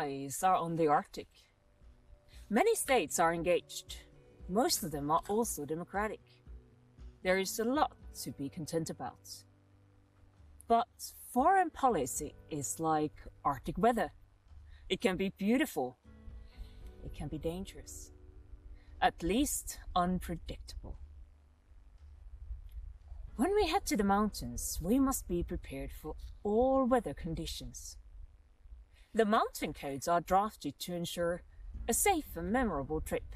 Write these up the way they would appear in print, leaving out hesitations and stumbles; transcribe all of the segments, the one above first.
eyes are on the Arctic. Many states are engaged. Most of them are also democratic. There is a lot to be content about. But foreign policy is like Arctic weather. It can be beautiful. It can be dangerous. At least unpredictable. When we head to the mountains, we must be prepared for all weather conditions. The mountain codes are drafted to ensure a safe and memorable trip.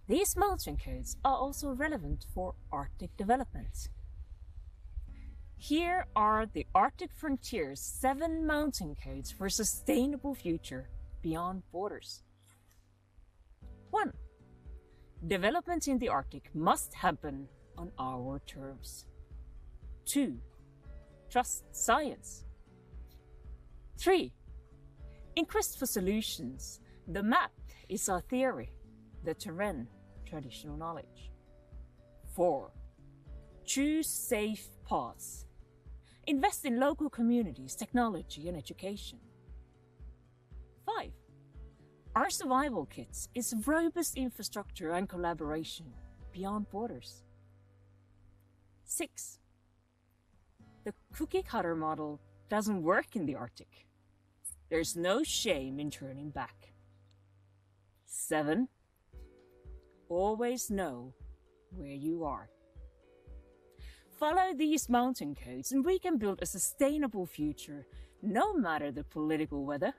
These mountain codes are also relevant for Arctic development. Here are the Arctic Frontier's 7 mountain codes for a sustainable future beyond borders. 1. Development in the Arctic must happen on our terms. 2. Trust science. 3. In quest for solutions, the map is our theory, the terrain, traditional knowledge. 4. Choose safe paths. Invest in local communities, technology, and education. 5. Our survival kit is robust infrastructure and collaboration beyond borders. 6. The cookie-cutter model doesn't work in the Arctic. There's no shame in turning back. 7. Always know where you are. Follow these mountain codes and we can build a sustainable future, no matter the political weather.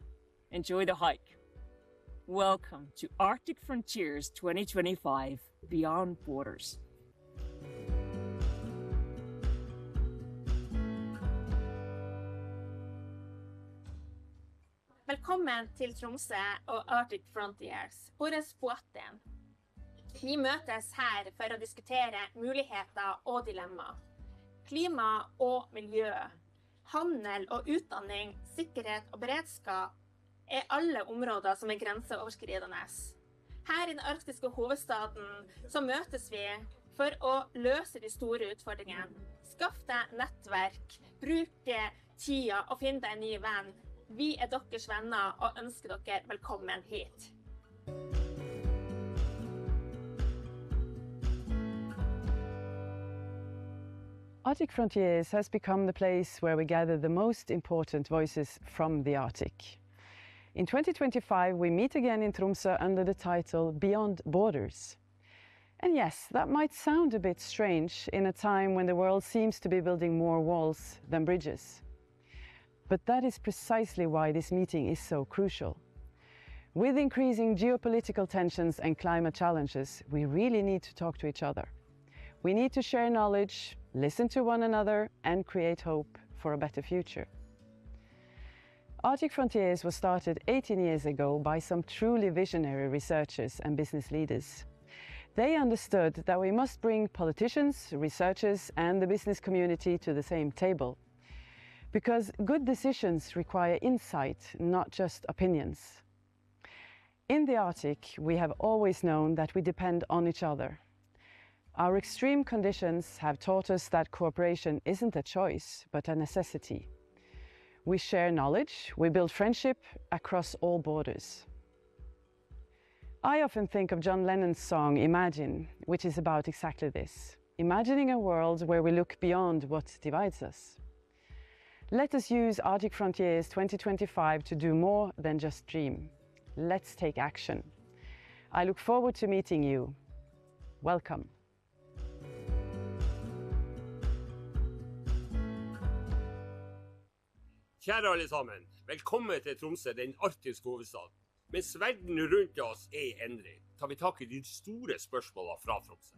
Enjoy the hike. Welcome to Arctic Frontiers 2025 Beyond Borders. Velkommen til Tromsø og Arctic Frontiers, årets båten. Vi møtes her for å diskutere muligheter og dilemmaer. Klima og miljø, handel og utdanning, sikkerhet og beredskap er alle områder som er grenseoverskridende. Her i den arktiske hovedstaden så møtes vi for å løse de store utfordringene. Skaff deg nettverk, bruk tida og finn deg en ny venn. Vi er deres venner og ønsker dere velkommen hit. Arctic Frontiers has become the place where we gather the most important voices from the Arctic. In 2025, we meet again in Tromsø under the title Beyond Borders. And yes, that might sound a bit strange in a time when the world seems to be building more walls than bridges. But that is precisely why this meeting is so crucial. With increasing geopolitical tensions and climate challenges, we really need to talk to each other. We need to share knowledge, listen to one another, and create hope for a better future. Arctic Frontiers was started 18 years ago by some truly visionary researchers and business leaders. They understood that we must bring politicians, researchers, and the business community to the same table. Because good decisions require insight, not just opinions. In the Arctic, we have always known that we depend on each other. Our extreme conditions have taught us that cooperation isn't a choice, but a necessity. We share knowledge, we build friendship across all borders. I often think of John Lennon's song Imagine, which is about exactly this. Imagining a world where we look beyond what divides us. Let us use Arctic Frontiers 2025 to do more than just dream. Let's take action. I look forward to meeting you. Welcome. Kjære alle sammen, velkommen til Tromsø, den arktiske hovedstaden. Mens verden rundt oss er i endring, tar vi tak i de store spørsmålene fra Tromsø.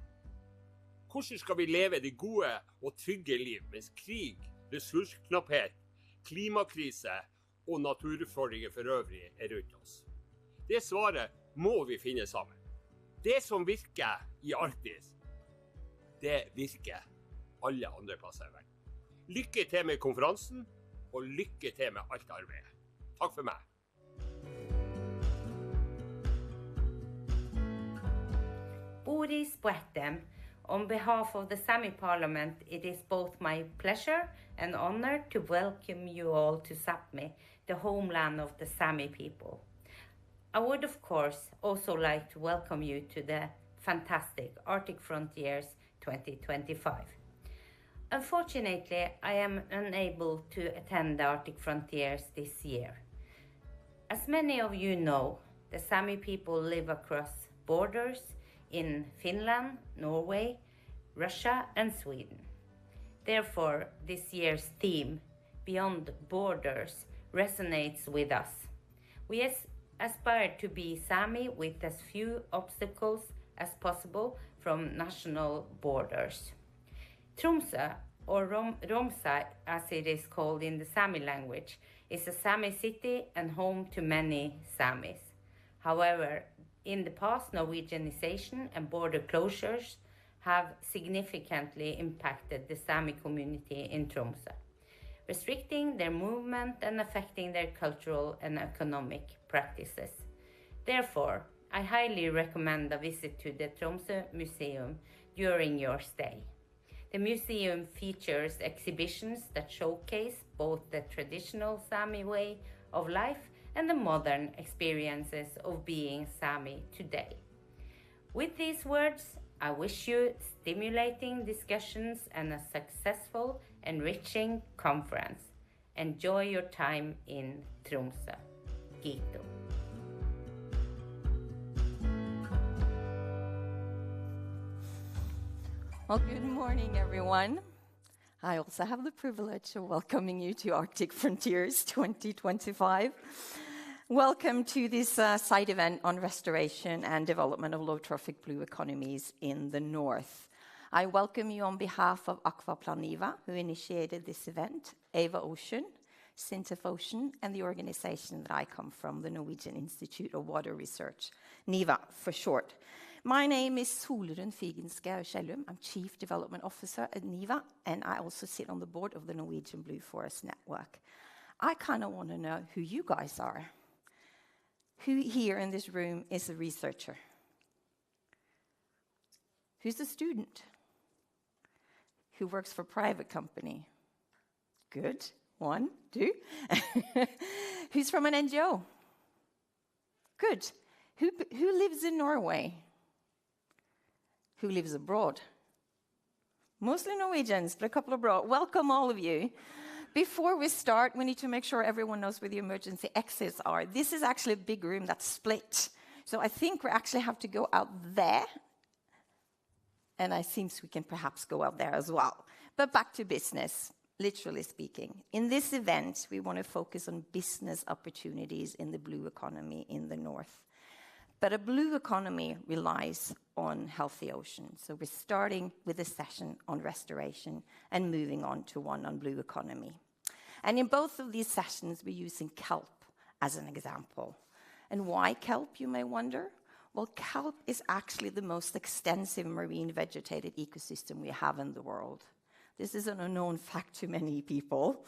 Hvordan skal vi leve det gode og trygge liv mens krig, ressursknapphet, klimakrise og naturutfordringer for øvrig er rundt oss? Det svaret må vi finne sammen. Det som virker i Arktis, det virker alle andre plasser i verden. Lykke til med konferansen, og lykke til med alt arbeidet. Takk for meg. Boris Poetem, On behalf of the Sami Parliament, it is both my pleasure and honor to welcome you all to Sápmi, the homeland of the Sami people. I would, of course, also like to welcome you to the fantastic Arctic Frontiers 2025. Unfortunately, I am unable to attend the Arctic Frontiers this year. As many of you know, the Sami people live across borders in Finland, Norway, Russia and Sweden. Therefore, this year's theme, Beyond Borders, resonates with us. We aspire to be Sami with as few obstacles as possible from national borders. Tromsø, or Romsa as it is called in the Sami language, is a Sami city and home to many Samis. However, in the past, Norwegianization and border closures have significantly impacted the Sami community in Tromsø, restricting their movement and affecting their cultural and economic practices. Therefore, I highly recommend a visit to the Tromsø Museum during your stay. The museum features exhibitions that showcase both the traditional Sami way of life and the modern experiences of being Sami today. With these words, I wish you stimulating discussions and a successful, enriching conference. Enjoy your time in Tromsø. Kiitos. Well, good morning, everyone. I also have the privilege of welcoming you to Arctic Frontiers 2025. Welcome to this side event on restoration and development of low-trophic blue economies in the north. I welcome you on behalf of Akvaplan Niva, who initiated this event, Ava Ocean, Sintef Ocean, and the organization that I come from, the Norwegian Institute of Water Research, NIVA for short. My name is Solrun Figenschou Schellum. I'm Chief Development Officer at NIVA, and I also sit on the board of the Norwegian Blue Forest Network. I kind of want to know who you guys are. Who here in this room is a researcher? Who's a student? Who works for a private company? Good. 1, 2. Who's from an NGO? Good. Who lives in Norway? Who lives abroad? Mostly Norwegians, but a couple abroad. Welcome, all of you. Before we start, we need to make sure everyone knows where the emergency exits are. This is actually a big room that's split. So I think we actually have to go out there. And I think we can perhaps go out there as well. But back to business, literally speaking. In this event, we want to focus on business opportunities in the blue economy in the north. But a blue economy relies on healthy oceans. So we're starting with a session on restoration and moving on to one on blue economy. And in both of these sessions, we're using kelp as an example. And why kelp, you may wonder? Well, kelp is actually the most extensive marine vegetated ecosystem we have in the world. This is an unknown fact to many people.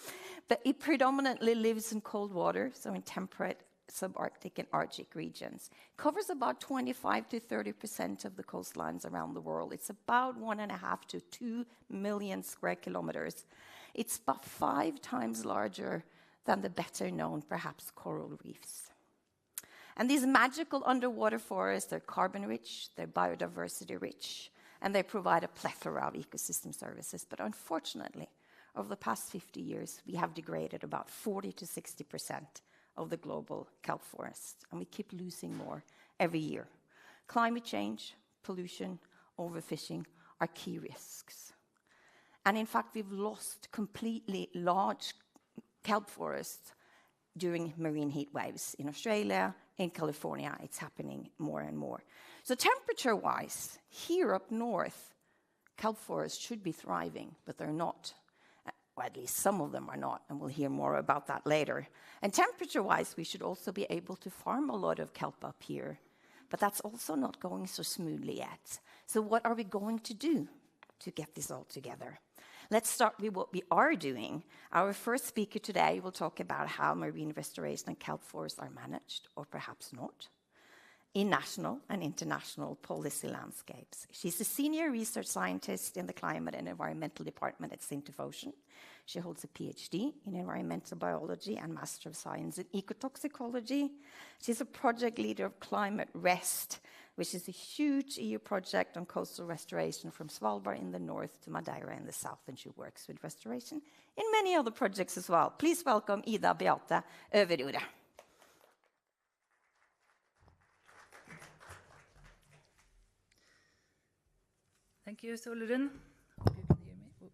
But it predominantly lives in cold water, so in temperate, subarctic and Arctic regions. It covers about 25 to 30% of the coastlines around the world. It's about 1.5 to 2 million square kilometers. It's about 5 times larger than the better known, perhaps, coral reefs. And these magical underwater forests, they're carbon rich, they're biodiversity rich, and they provide a plethora of ecosystem services. But unfortunately, over the past 50 years, we have degraded about 40 to 60% of the global kelp forest, and we keep losing more every year. Climate change, pollution, overfishing are key risks. And in fact, we've lost completely large kelp forests during marine heat waves in Australia, in California. It's happening more and more. So temperature-wise, here up north, kelp forests should be thriving, but they're not. Or at least some of them are not, and we'll hear more about that later. And temperature-wise, we should also be able to farm a lot of kelp up here, but that's also not going so smoothly yet. So what are we going to do to get this all together? Let's start with what we are doing. Our first speaker today will talk about how marine restoration and kelp forests are managed, or perhaps not. in national and international policy landscapes. She's a senior research scientist in the Climate and Environmental Department at Sintef Ocean. She holds a PhD in environmental biology and Master of Science in ecotoxicology. She's a project leader of Climate Rest, which is a huge EU project on coastal restoration from Svalbard in the north to Madeira in the south, and she works with restoration in many other projects as well. Please welcome Ida Beate Øverjordet. Thank you, Solrun. Hope you can hear me.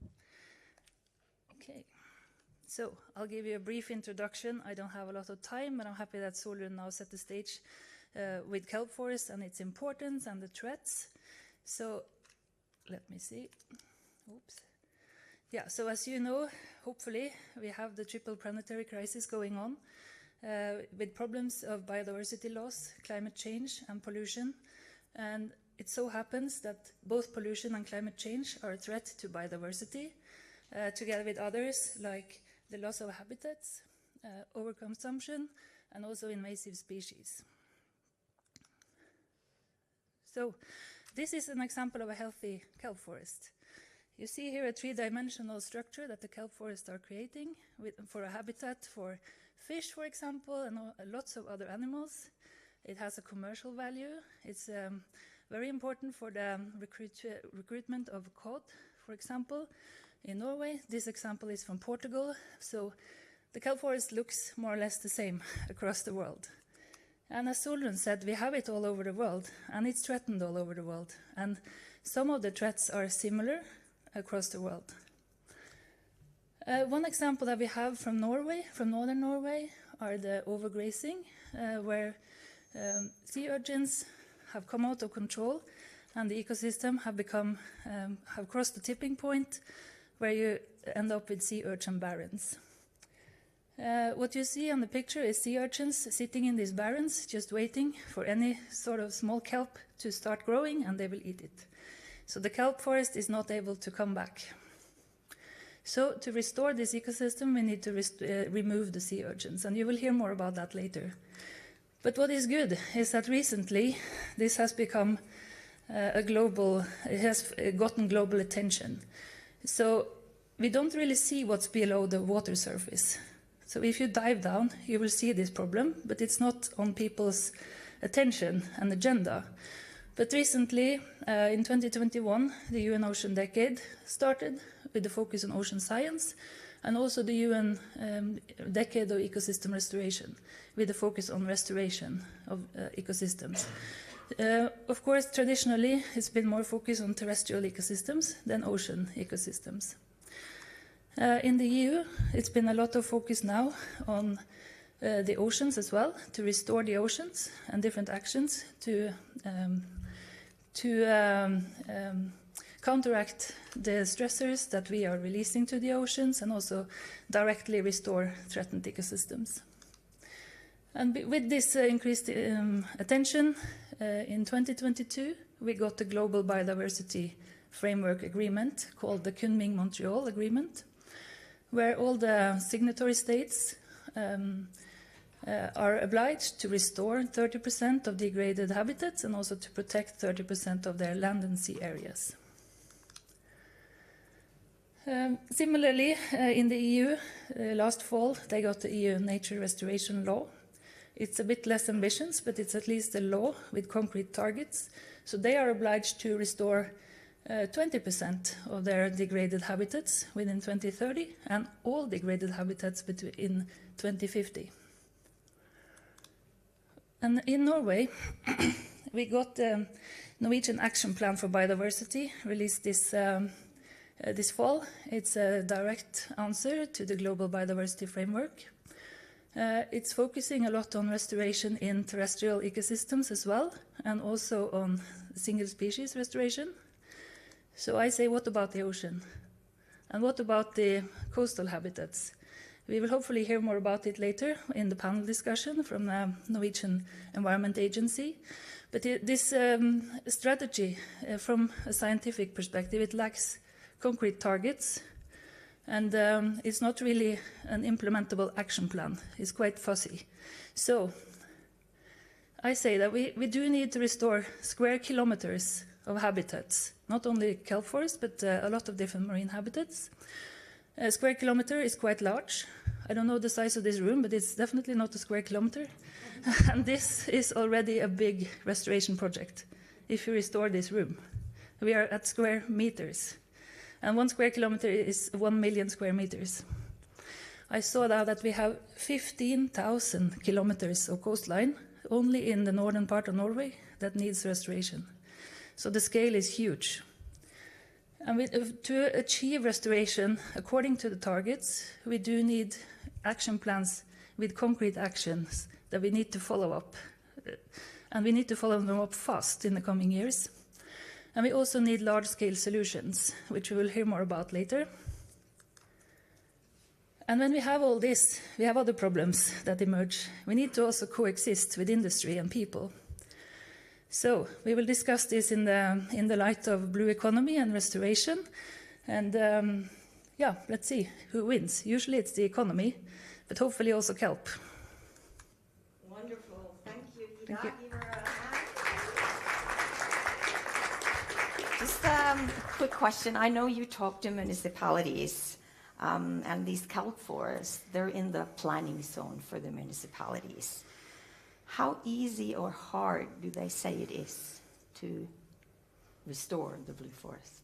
Okay, so I'll give you a brief introduction. I don't have a lot of time, but I'm happy that Solrun now set the stage with kelp forest and its importance and the threats. So let me see. Oops. Yeah, so as you know, hopefully we have the triple planetary crisis going on with problems of biodiversity loss, climate change, and pollution. And it so happens that both pollution and climate change are a threat to biodiversity, together with others like the loss of habitats, overconsumption, and also invasive species. So this is an example of a healthy kelp forest. You see here a three-dimensional structure that the kelp forests are creating for a habitat for fish, for example, and lots of other animals. It has a commercial value. It's very important for the recruitment of cod, for example, in Norway. This example is from Portugal. So the kelp forest looks more or less the same across the world. And as Solrun said, we have it all over the world, and it's threatened all over the world. And some of the threats are similar across the world. One example that we have from Norway, from northern Norway, are the overgrazing, where sea urchins have come out of control, and the ecosystem have crossed the tipping point, where you end up with sea urchin barrens. What you see on the picture is sea urchins sitting in these barrens, just waiting for any sort of small kelp to start growing, and they will eat it. So the kelp forest is not able to come back. So to restore this ecosystem, we need to remove the sea urchins, and you will hear more about that later. But what is good is that recently this has become it has gotten global attention. So we don't really see what's below the water surface. So if you dive down, you will see this problem, but it's not on people's attention and agenda. But recently, in 2021, the UN Ocean Decade started with the focus on ocean science, and also the UN Decade of Ecosystem Restoration, with the focus on restoration of ecosystems. Of course, traditionally, it's been more focused on terrestrial ecosystems than ocean ecosystems. In the EU, it's been a lot of focus now on the oceans as well, to restore the oceans, and different actions to counteract the stressors that we are releasing to the oceans, and also directly restore threatened ecosystems. And with this increased attention, in 2022, we got the Global Biodiversity Framework Agreement, called the Kunming-Montreal Agreement, where all the signatory states are obliged to restore 30% of degraded habitats, and also to protect 30% of their land and sea areas. Similarly, in the EU, last fall, they got the EU Nature Restoration Law. It's a bit less ambitious, but it's at least a law with concrete targets. So they are obliged to restore 20% of their degraded habitats within 2030, and all degraded habitats in 2050. And in Norway, we got the Norwegian Action Plan for Biodiversity, released this fall. It's a direct answer to the Global Biodiversity Framework. It's focusing a lot on restoration in terrestrial ecosystems as well, and also on single species restoration. So I say, what about the ocean? And what about the coastal habitats? We will hopefully hear more about it later in the panel discussion from the Norwegian Environment Agency. But this strategy, from a scientific perspective, it lacks concrete targets, and it's not really an implementable action plan. It's quite fuzzy. So I say that we do need to restore square kilometers of habitats, not only kelp forest, but a lot of different marine habitats. A square kilometer is quite large. I don't know the size of this room, but it's definitely not a square kilometer. And this is already a big restoration project, if you restore this room. We are at square meters. And 1 square kilometer is 1 million square meters. I saw now that we have 15,000 kilometers of coastline only in the northern part of Norway that needs restoration. So the scale is huge. And to achieve restoration according to the targets, we do need action plans with concrete actions that we need to follow up. And we need to follow them up fast in the coming years. And we also need large-scale solutions, which we will hear more about later. And when we have all this, we have other problems that emerge. We need to also coexist with industry and people. So we will discuss this in the light of blue economy and restoration. And yeah, let's see who wins. Usually it's the economy, but hopefully also kelp. Wonderful. Thank you, Ida. Thank you. Give her a hand. Just a quick question. I know you talk to municipalities, and these kelp forests, they're in the planning zone for the municipalities. How easy or hard do they say it is to restore the blue forests?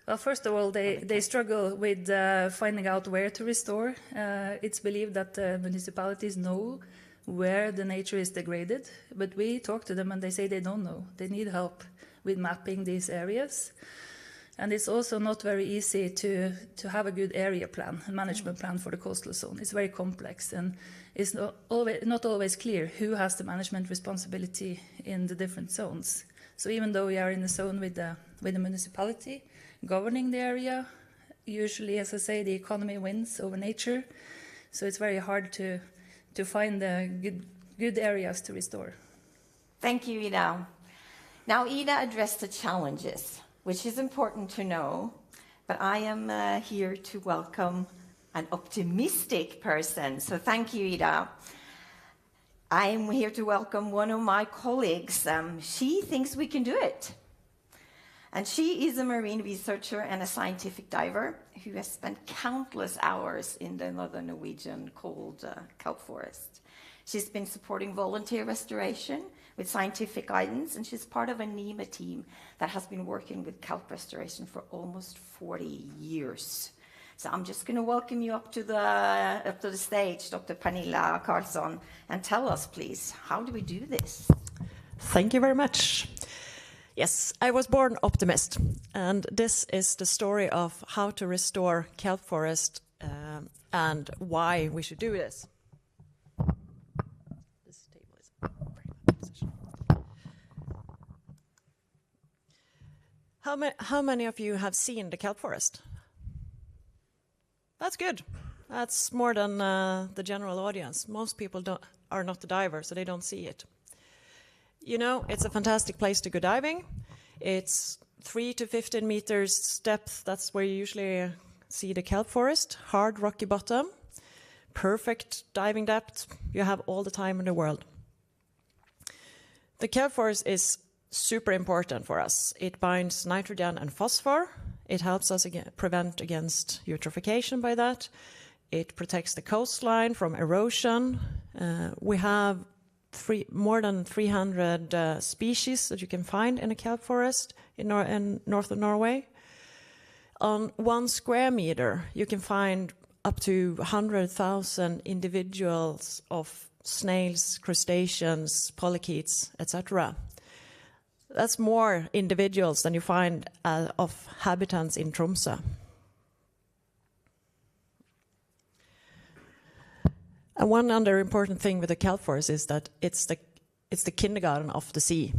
Well, first of all, they struggle with finding out where to restore. It's believed that municipalities know where the nature is degraded, but we talk to them and they say they don't know. They need help with mapping these areas. And it's also not very easy to have a good area plan, a management plan for the coastal zone. It's very complex, and it's not always clear who has the management responsibility in the different zones. So even though we are in the zone with the municipality governing the area, usually, as I say, the economy wins over nature. So it's very hard to find the good areas to restore. Thank you, Ida. Now, Ida addressed the challenges, which is important to know, but I am here to welcome an optimistic person. So thank you, Ida. I am here to welcome one of my colleagues. She thinks we can do it. And she is a marine researcher and a scientific diver who has spent countless hours in the northern Norwegian cold kelp forest. She's been supporting volunteer restoration with scientific guidance, and she's part of a NEMA team that has been working with kelp restoration for almost 40 years. So I'm just going to welcome you up to the stage, Dr. Pernilla Karlsson, and tell us, please, how do we do this? Thank you very much. Yes, I was born optimist, and this is the story of how to restore kelp forest and why we should do this. This table is very bad position. How many of you have seen the kelp forest? That's good. That's more than the general audience. Most people are not the divers, so they don't see it. You know, it's a fantastic place to go diving. It's 3 to 15 meters depth. That's where you usually see the kelp forest. Hard, rocky bottom. Perfect diving depth. You have all the time in the world. The kelp forest is super important for us. It binds nitrogen and phosphor. It helps us prevent against eutrophication by that. It protects the coastline from erosion. We have more than 300 species that you can find in a kelp forest in north of Norway. On 1 square meter, you can find up to 100,000 individuals of snails, crustaceans, polychaetes, etc. That's more individuals than you find of habitants in Tromsø. And one other important thing with the kelp forest is that it's the kindergarten of the sea.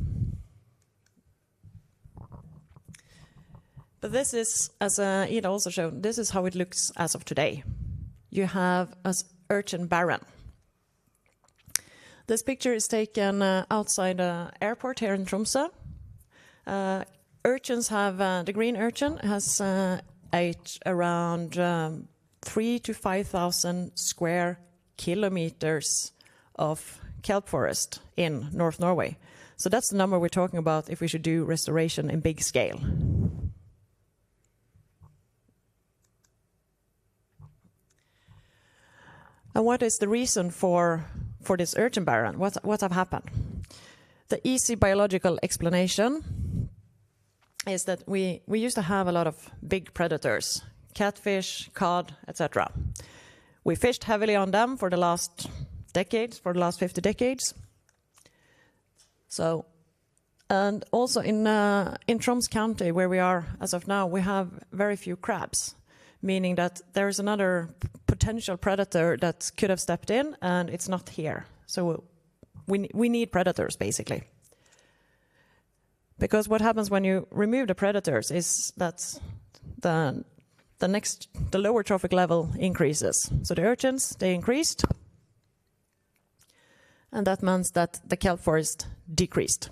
But this is, as Ida also showed, this is how it looks as of today. You have an urchin barren. This picture is taken outside the airport here in Tromsø. Urchins have, the green urchin has ate around 3,000 to 5,000 square kilometers of kelp forest in North Norway. So that's the number we're talking about if we should do restoration in big scale. And what is the reason for this urchin barren? What have happened? The easy biological explanation is that we used to have a lot of big predators, catfish, cod, etc. We fished heavily on them for the last decades, for the last 50 decades. So, and also in Troms County, where we are as of now, we have very few crabs, meaning that there is another potential predator that could have stepped in, and it's not here. So we need predators, basically. Because what happens when you remove the predators is that the lower trophic level increases. So the urchins, they increased, and that means that the kelp forest decreased.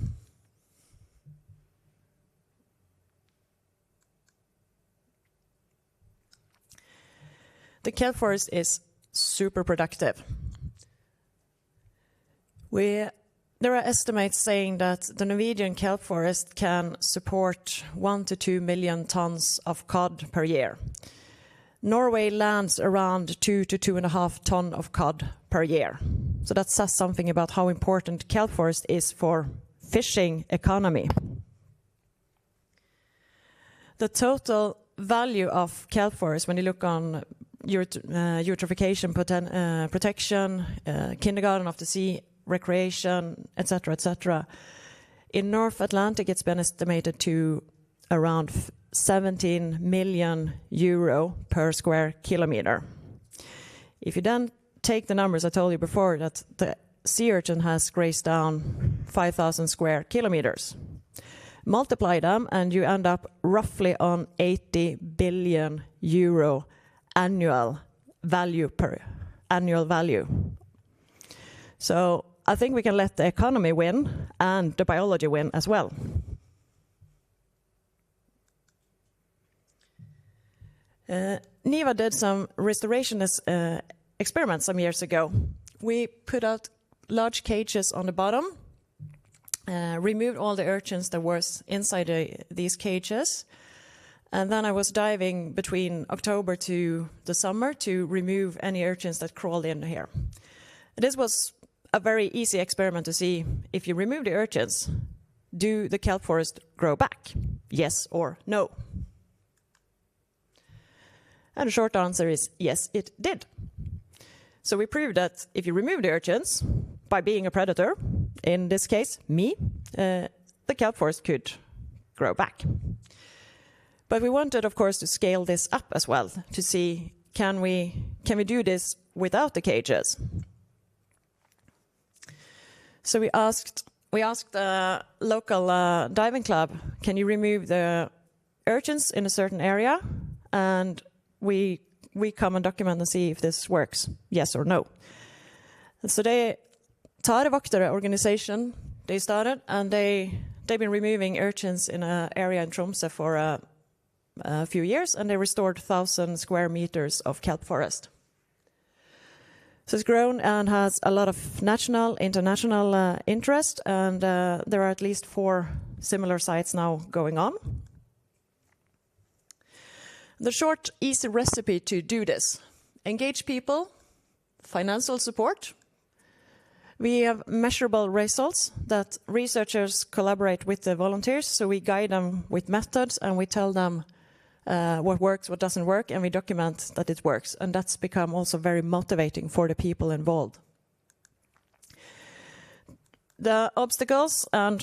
The kelp forest is super productive. There are estimates saying that the Norwegian kelp forest can support 1 to 2 million tons of cod per year. Norway lands around 2 to 2.5 tons of cod per year. So that says something about how important kelp forest is for fishing economy. The total value of kelp forest, when you look on eutrophication protection, kindergarten of the sea, recreation, etc., in North Atlantic it's been estimated to around 17 million euro per square kilometer. If you then take the numbers I told you before, that the sea urchin has grazed down 5,000 square kilometers, multiply them and you end up roughly on 80 billion euro annual value. So I think we can let the economy win and the biology win as well. NIVA did some restoration experiments some years ago. We put out large cages on the bottom, removed all the urchins that was inside these cages, and then I was diving between October to the summer to remove any urchins that crawled in here. This was a very easy experiment to see if you remove the urchins, do the kelp forest grow back? Yes or no? And the short answer is yes, it did. So we proved that if you remove the urchins, by being a predator, in this case, me, the kelp forest could grow back. But we wanted, of course, to scale this up as well, to see, can we do this without the cages? So we asked the local diving club, can you remove the urchins in a certain area? And we come and document and see if this works, yes or no. So Tarevoktere organization, they started, and they've been removing urchins in an area in Tromsø for a few years, and they restored 1,000 square meters of kelp forest. So it's grown and has a lot of national, international interest, and there are at least 4 similar sites now going on. The short, easy recipe to do this: engage people, financial support. We have measurable results that researchers collaborate with the volunteers, so we guide them with methods and we tell them what works, what doesn't work, and we document that it works. And that's become also very motivating for the people involved. The obstacles, and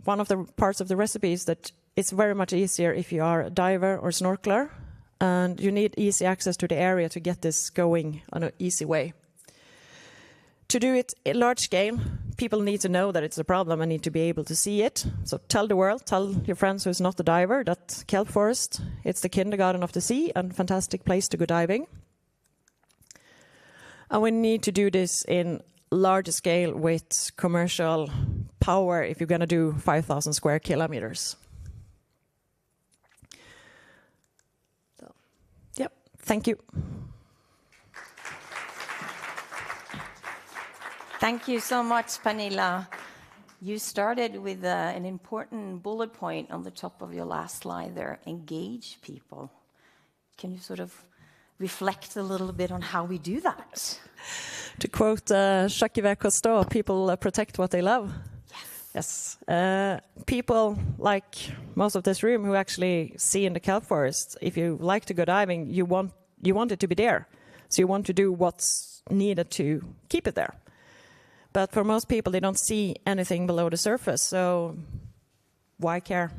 one of the parts of the recipe is that it's very much easier if you are a diver or snorkeler, and you need easy access to the area to get this going on an easy way. To do it in large scale, people need to know that it's a problem and need to be able to see it. So tell the world, tell your friends who's not a diver, that kelp forest, it's the kindergarten of the sea and fantastic place to go diving. And we need to do this in large scale with commercial power if you're going to do 5,000 square kilometers. So, yep, thank you. Thank you so much, Pernilla. You started with an important bullet point on the top of your last slide there, engage people. Can you sort of reflect a little bit on how we do that? To quote Jacques Cousteau, people protect what they love. Yes. People like most of this room who actually see in the kelp forest, if you like to go diving, you want it to be there. So you want to do what's needed to keep it there. But for most people, they don't see anything below the surface. So why care?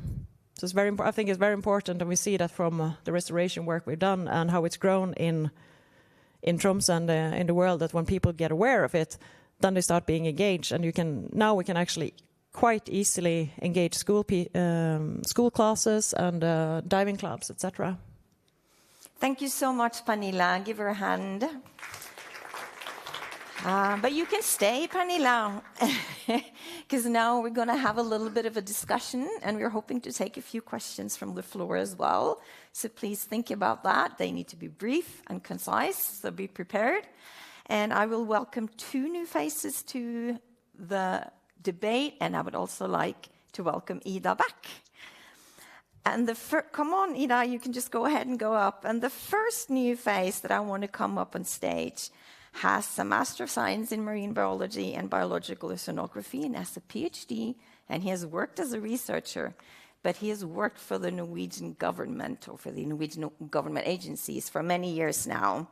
So it's I think it's very important, and we see that from the restoration work we've done and how it's grown in Tromsø and in the world, that when people get aware of it, then they start being engaged. And now we can actually quite easily engage school classes and diving clubs, etc. Thank you so much, Pernilla. Give her a hand. But you can stay, Pernilla, because now we're going to have a little bit of a discussion, and we're hoping to take a few questions from the floor as well. So please think about that. They need to be brief and concise, so be prepared. And I will welcome 2 new faces to the debate, and I would also like to welcome Ida back. And come on, Ida, you can just go ahead and go up. And the first new face that I want to come up on stage has a Master of Science in Marine Biology and Biological Oceanography and has a PhD, and he has worked as a researcher, but he has worked for the Norwegian government or for the Norwegian government agencies for many years now.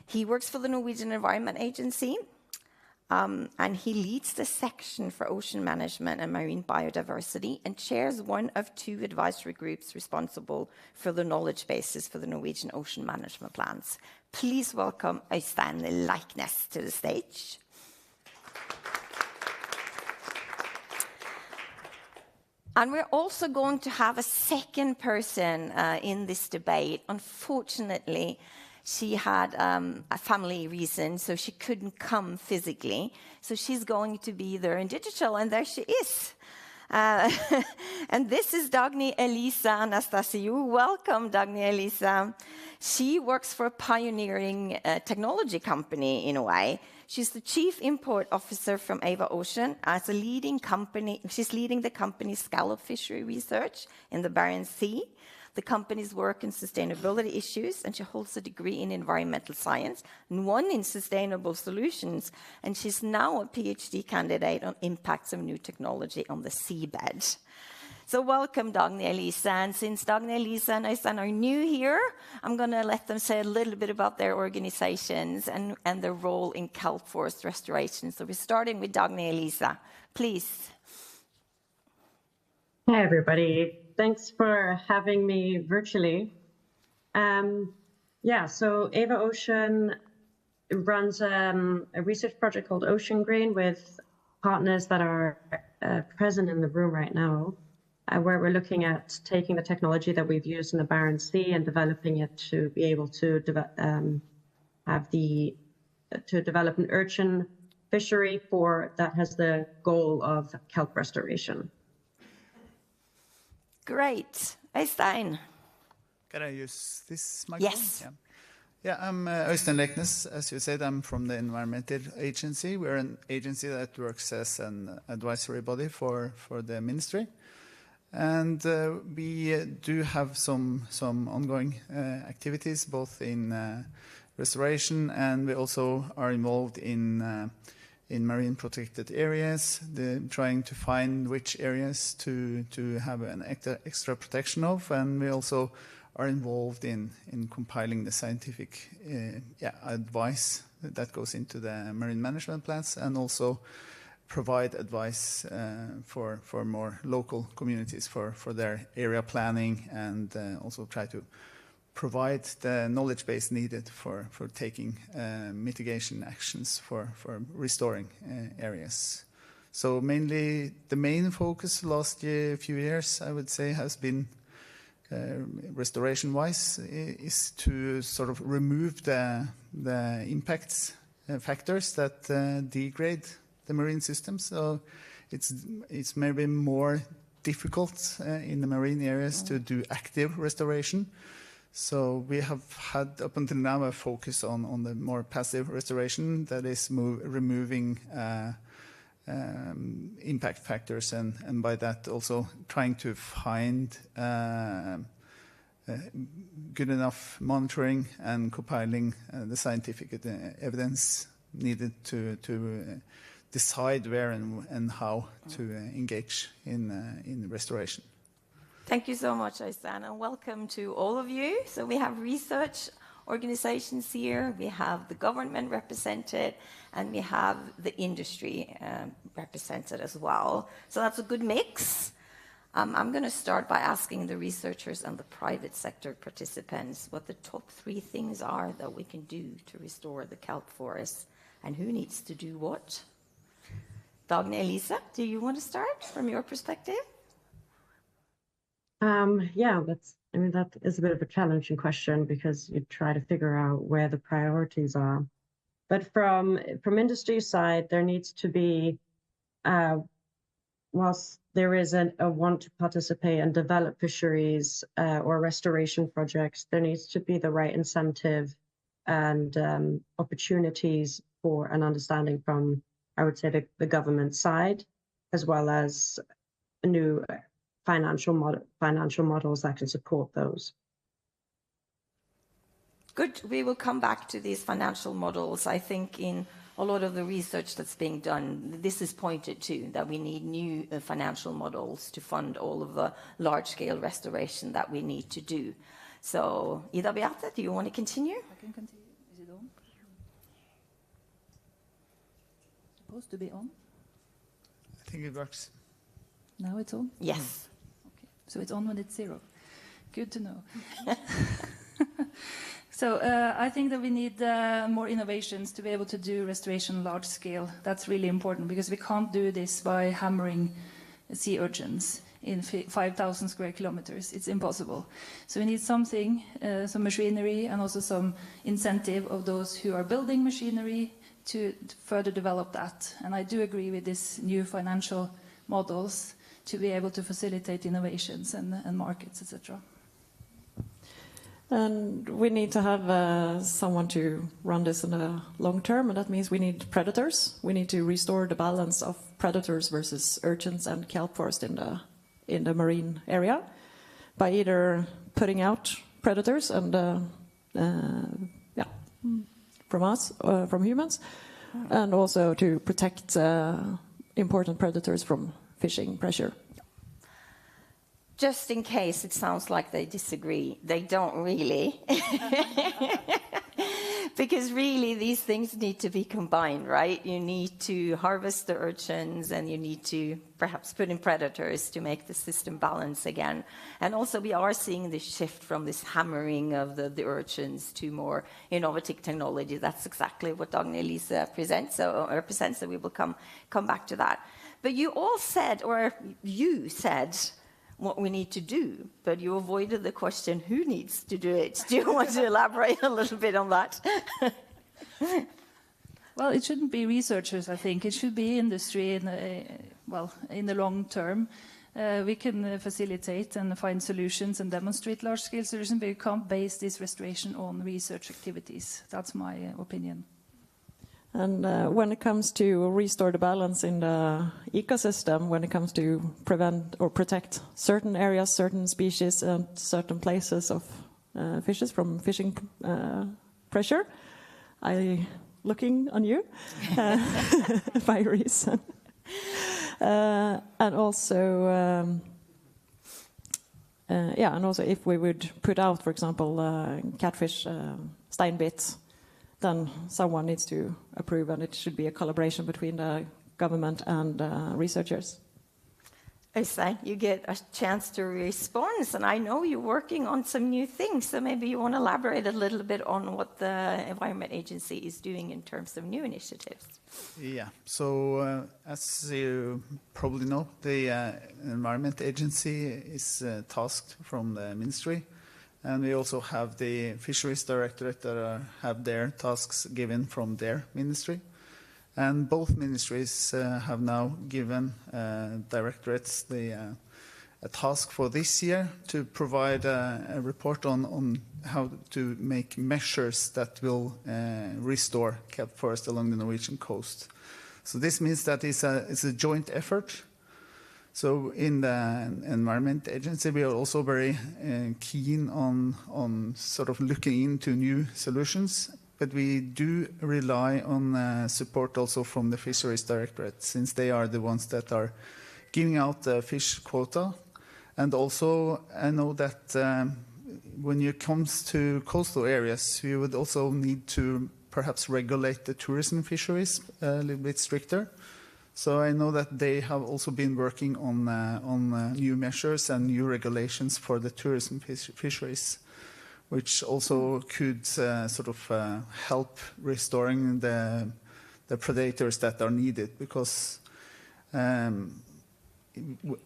He works for the Norwegian Environment Agency, and he leads the section for ocean management and marine biodiversity and chairs one of 2 advisory groups responsible for the knowledge bases for the Norwegian ocean management plans. Please welcome Øystein Leiknes to the stage. And we're also going to have a second person in this debate. Unfortunately, she had a family reason, so she couldn't come physically. So she's going to be there in digital, and there she is. And this is Dagny Elisa Anastasiou. Welcome, Dagny Elisa. She works for a pioneering technology company, in a way. She's the Chief Import Officer from Ava Ocean. As a leading company, she's leading the company's scallop fishery research in the Barents Sea. The company's work in sustainability issues, and she holds a degree in environmental science and 1 in sustainable solutions. And she's now a PhD candidate on impacts of new technology on the seabed. So welcome, Dagny Elisa. And since Dagny Elisa and Øystein are new here, I'm going to let them say a little bit about their organizations and their role in kelp forest restoration. So we're starting with Dagny Elisa. Please. Hi, everybody. Thanks for having me virtually. So Ava Ocean runs a research project called Ocean Green with partners that are present in the room right now, where we're looking at taking the technology that we've used in the Barents Sea and developing it to be able to develop an urchin fishery that has the goal of kelp restoration. Great. Øystein. Can I use this microphone? Yes. Yeah, I'm Øystein Leiknes. As you said, I'm from the Environmental Agency. We're an agency that works as an advisory body for the ministry. And we do have some ongoing activities, both in restoration, and we also are involved in marine protected areas, trying to find which areas to have an extra protection of, and we also are involved in compiling the scientific advice that goes into the marine management plans, and also provide advice for more local communities for their area planning, and also try to provide the knowledge base needed for taking mitigation actions for restoring areas. So mainly the main focus last few years, I would say, has been restoration-wise, is to sort of remove the impacts factors that degrade the marine system. So it's maybe more difficult in the marine areas to do active restoration. So we have had up until now a focus on the more passive restoration, that is removing impact factors, and by that also trying to find good enough monitoring and compiling the scientific evidence needed to decide where and how to engage in restoration. Thank you so much, Øystein, and welcome to all of you. So we have research organizations here, we have the government represented, and we have the industry represented as well. So that's a good mix. I'm going to start by asking the researchers and the private sector participants what the top 3 things are that we can do to restore the kelp forest, and who needs to do what. Dagny Elise, do you want to start from your perspective? Yeah, that is a bit of a challenging question, because you try to figure out where the priorities are. But from industry side, there needs to be, whilst there is a want to participate and develop fisheries or restoration projects, there needs to be the right incentive and opportunities for an understanding from, I would say, the government side, as well as new financial models that can support those. Good. We will come back to these financial models. I think in a lot of the research that's being done, this is pointed to, that we need new financial models to fund all of the large-scale restoration that we need to do. So, Ida Beate, do you want to continue? I can continue. Is it on? Supposed to be on? I think it works. Now it's on? Yes. Okay. So it's on when it's 0. Good to know. So I think that we need more innovations to be able to do restoration large scale. That's really important, because we can't do this by hammering sea urchins in 5,000 square kilometers. It's impossible. So we need something, some machinery, and also some incentive of those who are building machinery to further develop that. And I do agree with these new financial models to be able to facilitate innovations and markets, etc. And we need to have someone to run this in the long term, and that means we need predators. We need to restore the balance of predators versus urchins and kelp forest in the marine area by either putting out predators and from us, from humans, and also to protect important predators from fishing pressure. Just in case it sounds like they disagree, they don't really. Because really these things need to be combined, right? You need to harvest the urchins, and you need to perhaps put in predators to make the system balance again. And also we are seeing this shift from this hammering of the urchins to more innovative technology. That's exactly what Dagny Elise represents, so we will come back to that. But you all said, or you said, what we need to do, but you avoided the question, who needs to do it? Do you want to elaborate a little bit on that? Well, it shouldn't be researchers, I think. It should be industry in the long term. We can facilitate and find solutions and demonstrate large-scale solutions, but you can't base this restoration on research activities. That's my opinion. And when it comes to restore the balance in the ecosystem, when it comes to prevent or protect certain areas, certain species, and certain places of fishes from fishing pressure, I'm looking on you by reason. And also, and also if we would put out, for example, catfish steinbit, then someone needs to approve, and it should be a collaboration between the government and researchers. Øystein, you get a chance to respond, and I know you're working on some new things, so maybe you want to elaborate a little bit on what the Environment Agency is doing in terms of new initiatives. Yeah, so as you probably know, the Environment Agency is tasked from the ministry. And we also have the Fisheries Directorate that have their tasks given from their ministry. And both ministries have now given directorates the task for this year to provide a report on how to make measures that will restore kelp forest along the Norwegian coast. So this means that it's a joint effort. So in the Environment Agency, we are also very keen on sort of looking into new solutions, but we do rely on support also from the Fisheries Directorate, since they are the ones that are giving out the fish quota. And also, I know that when it comes to coastal areas, we would also need to perhaps regulate the tourism fisheries a little bit stricter. So I know that they have also been working on new measures and new regulations for the tourism fisheries, which also could sort of help restoring the predators that are needed, because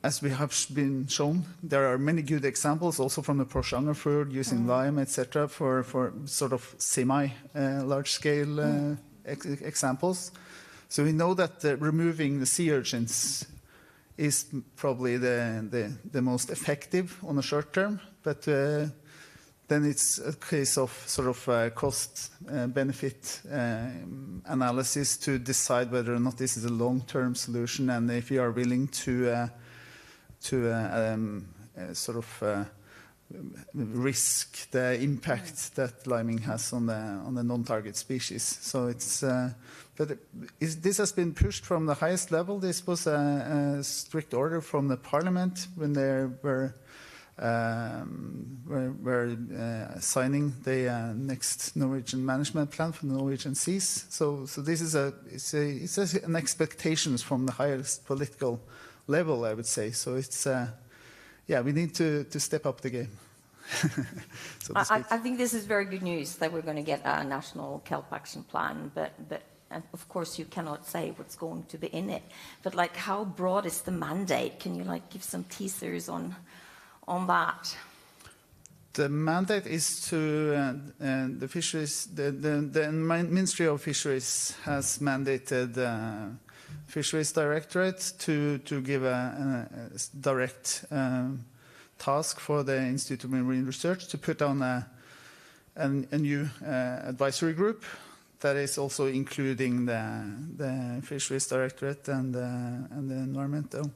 as we have been shown, there are many good examples also from the Porsangerfjord using lime, etc., for sort of semi-large-scale examples. So we know that removing the sea urchins is probably the most effective on the short term, but then it's a case of sort of cost-benefit analysis to decide whether or not this is a long-term solution, and if you are willing to sort of risk the impact that liming has on the non-target species. So it's but this has been pushed from the highest level. This was a strict order from the Parliament when they were signing the next Norwegian management plan for the Norwegian seas. So this is it's an expectations from the highest political level, I would say. So it's we need to step up the game. So I think this is very good news that we're going to get a national kelp action plan, but and of course you cannot say what's going to be in it. But like, how broad is the mandate? Can you like give some teasers on that? The mandate is to the fisheries. The Ministry of Fisheries has mandated Fisheries Directorate to give a direct task for the Institute of Marine Research to put on a new advisory group that is also including the Fisheries Directorate and the Environmental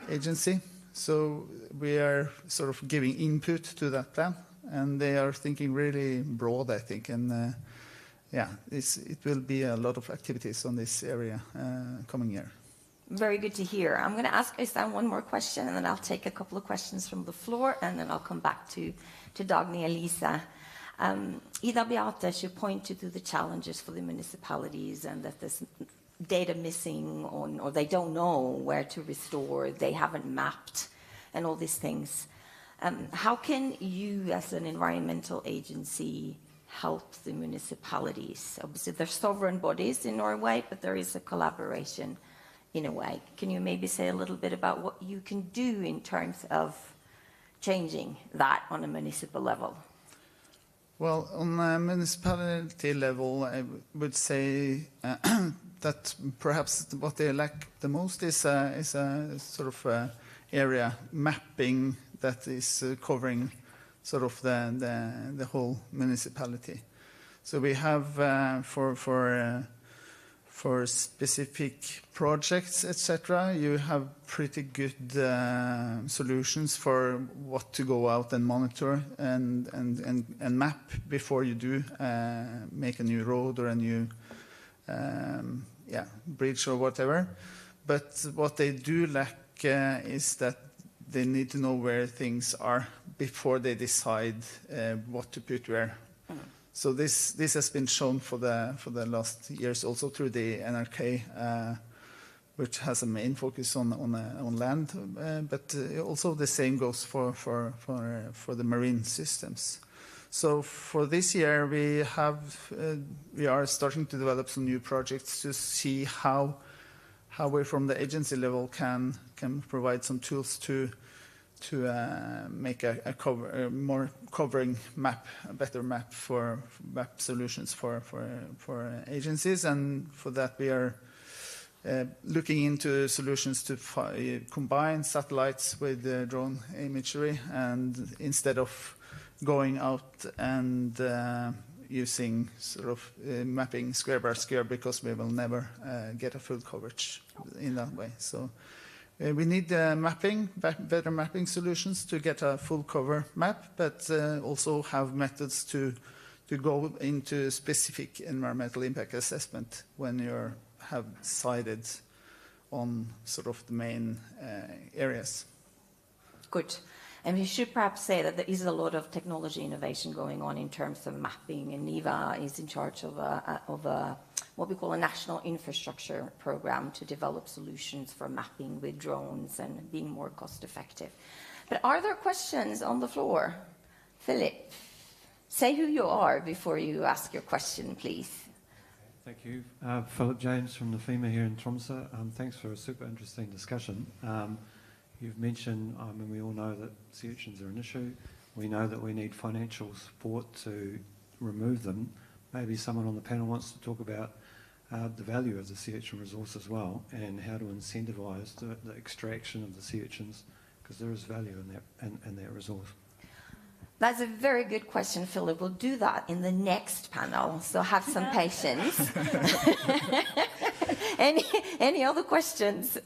Agency. So we are sort of giving input to that plan, and they are thinking really broad, I think, and it will be a lot of activities on this area coming year. Very good to hear. I'm going to ask Øystein one more question, and then I'll take a couple of questions from the floor, and then I'll come back to Dagny and Lisa. Ida Beate, she pointed to the challenges for the municipalities and that there's data missing or they don't know where to restore, they haven't mapped, and all these things. How can you, as an environmental agency, help the municipalities? Obviously, they're sovereign bodies in Norway, but there is a collaboration in a way. Can you maybe say a little bit about what you can do in terms of changing that on a municipal level? Well, on a municipality level, I would say that perhaps what they lack the most is a sort of area mapping that is covering sort of the whole municipality. So we have for specific projects, etc., you have pretty good solutions for what to go out and monitor and map before you do make a new road or a new bridge or whatever. But what they do lack is that they need to know where things are before they decide what to put where. So this has been shown for the last years also through the NRK, which has a main focus on land, but also the same goes for the marine systems. So for this year, we are starting to develop some new projects to see how we from the agency level can provide some tools to make a more covering map, a better map for map solutions for agencies, and for that we are looking into solutions to combine satellites with drone imagery, and instead of going out and using sort of mapping square by square, because we will never get a full coverage in that way. So we need mapping, better mapping solutions to get a full cover map, but also have methods to go into specific environmental impact assessment when you have decided on sort of the main areas. Good. And we should perhaps say that there is a lot of technology innovation going on in terms of mapping, and NIVA is in charge of what we call a national infrastructure program to develop solutions for mapping with drones and being more cost effective. But are there questions on the floor? Philip, say who you are before you ask your question, please. Thank you. Philip James from the FEMA here in Tromsø. Thanks for a super interesting discussion. You've mentioned, and we all know that sea urchins are an issue. We know that we need financial support to remove them. Maybe someone on the panel wants to talk about the value of the sea urchin resource as well, and how to incentivise the extraction of the sea urchins, because there is value in that resource. That's a very good question, Philip. We'll do that in the next panel, so have some patience. Any other questions?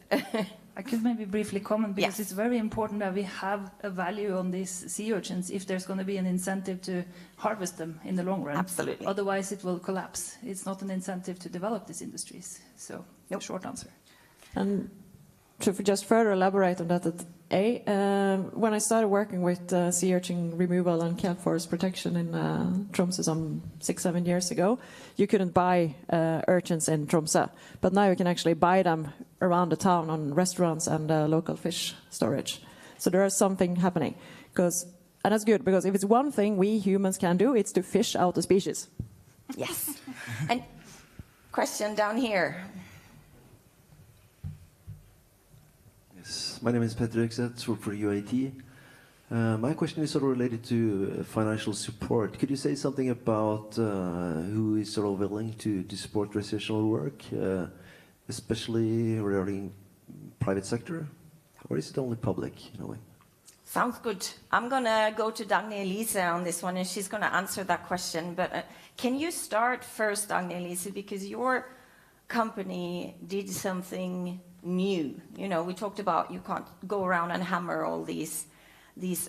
I could maybe briefly comment, because it's very important that we have a value on these sea urchins if there's going to be an incentive to harvest them in the long run. Absolutely. Otherwise, it will collapse. It's not an incentive to develop these industries. So, short answer. And to just further elaborate on that, when I started working with sea urchin removal and kelp forest protection in Tromsø some 6-7 years ago, you couldn't buy urchins in Tromsø, but now you can actually buy them around the town on restaurants and local fish storage. So there is something happening, and that's good, because if it's one thing we humans can do, it's to fish out a species. Yes. And question down here. My name is Petter Økseth for UIT. My question is sort of related to financial support. Could you say something about who is sort of willing to support recreational work, especially regarding private sector, or is it only public in a way? Sounds good. I'm going to go to Dagny Elise on this one, and she's going to answer that question. But can you start first, Dagny Elise, because your company did something new. You know, we talked about you can't go around and hammer all these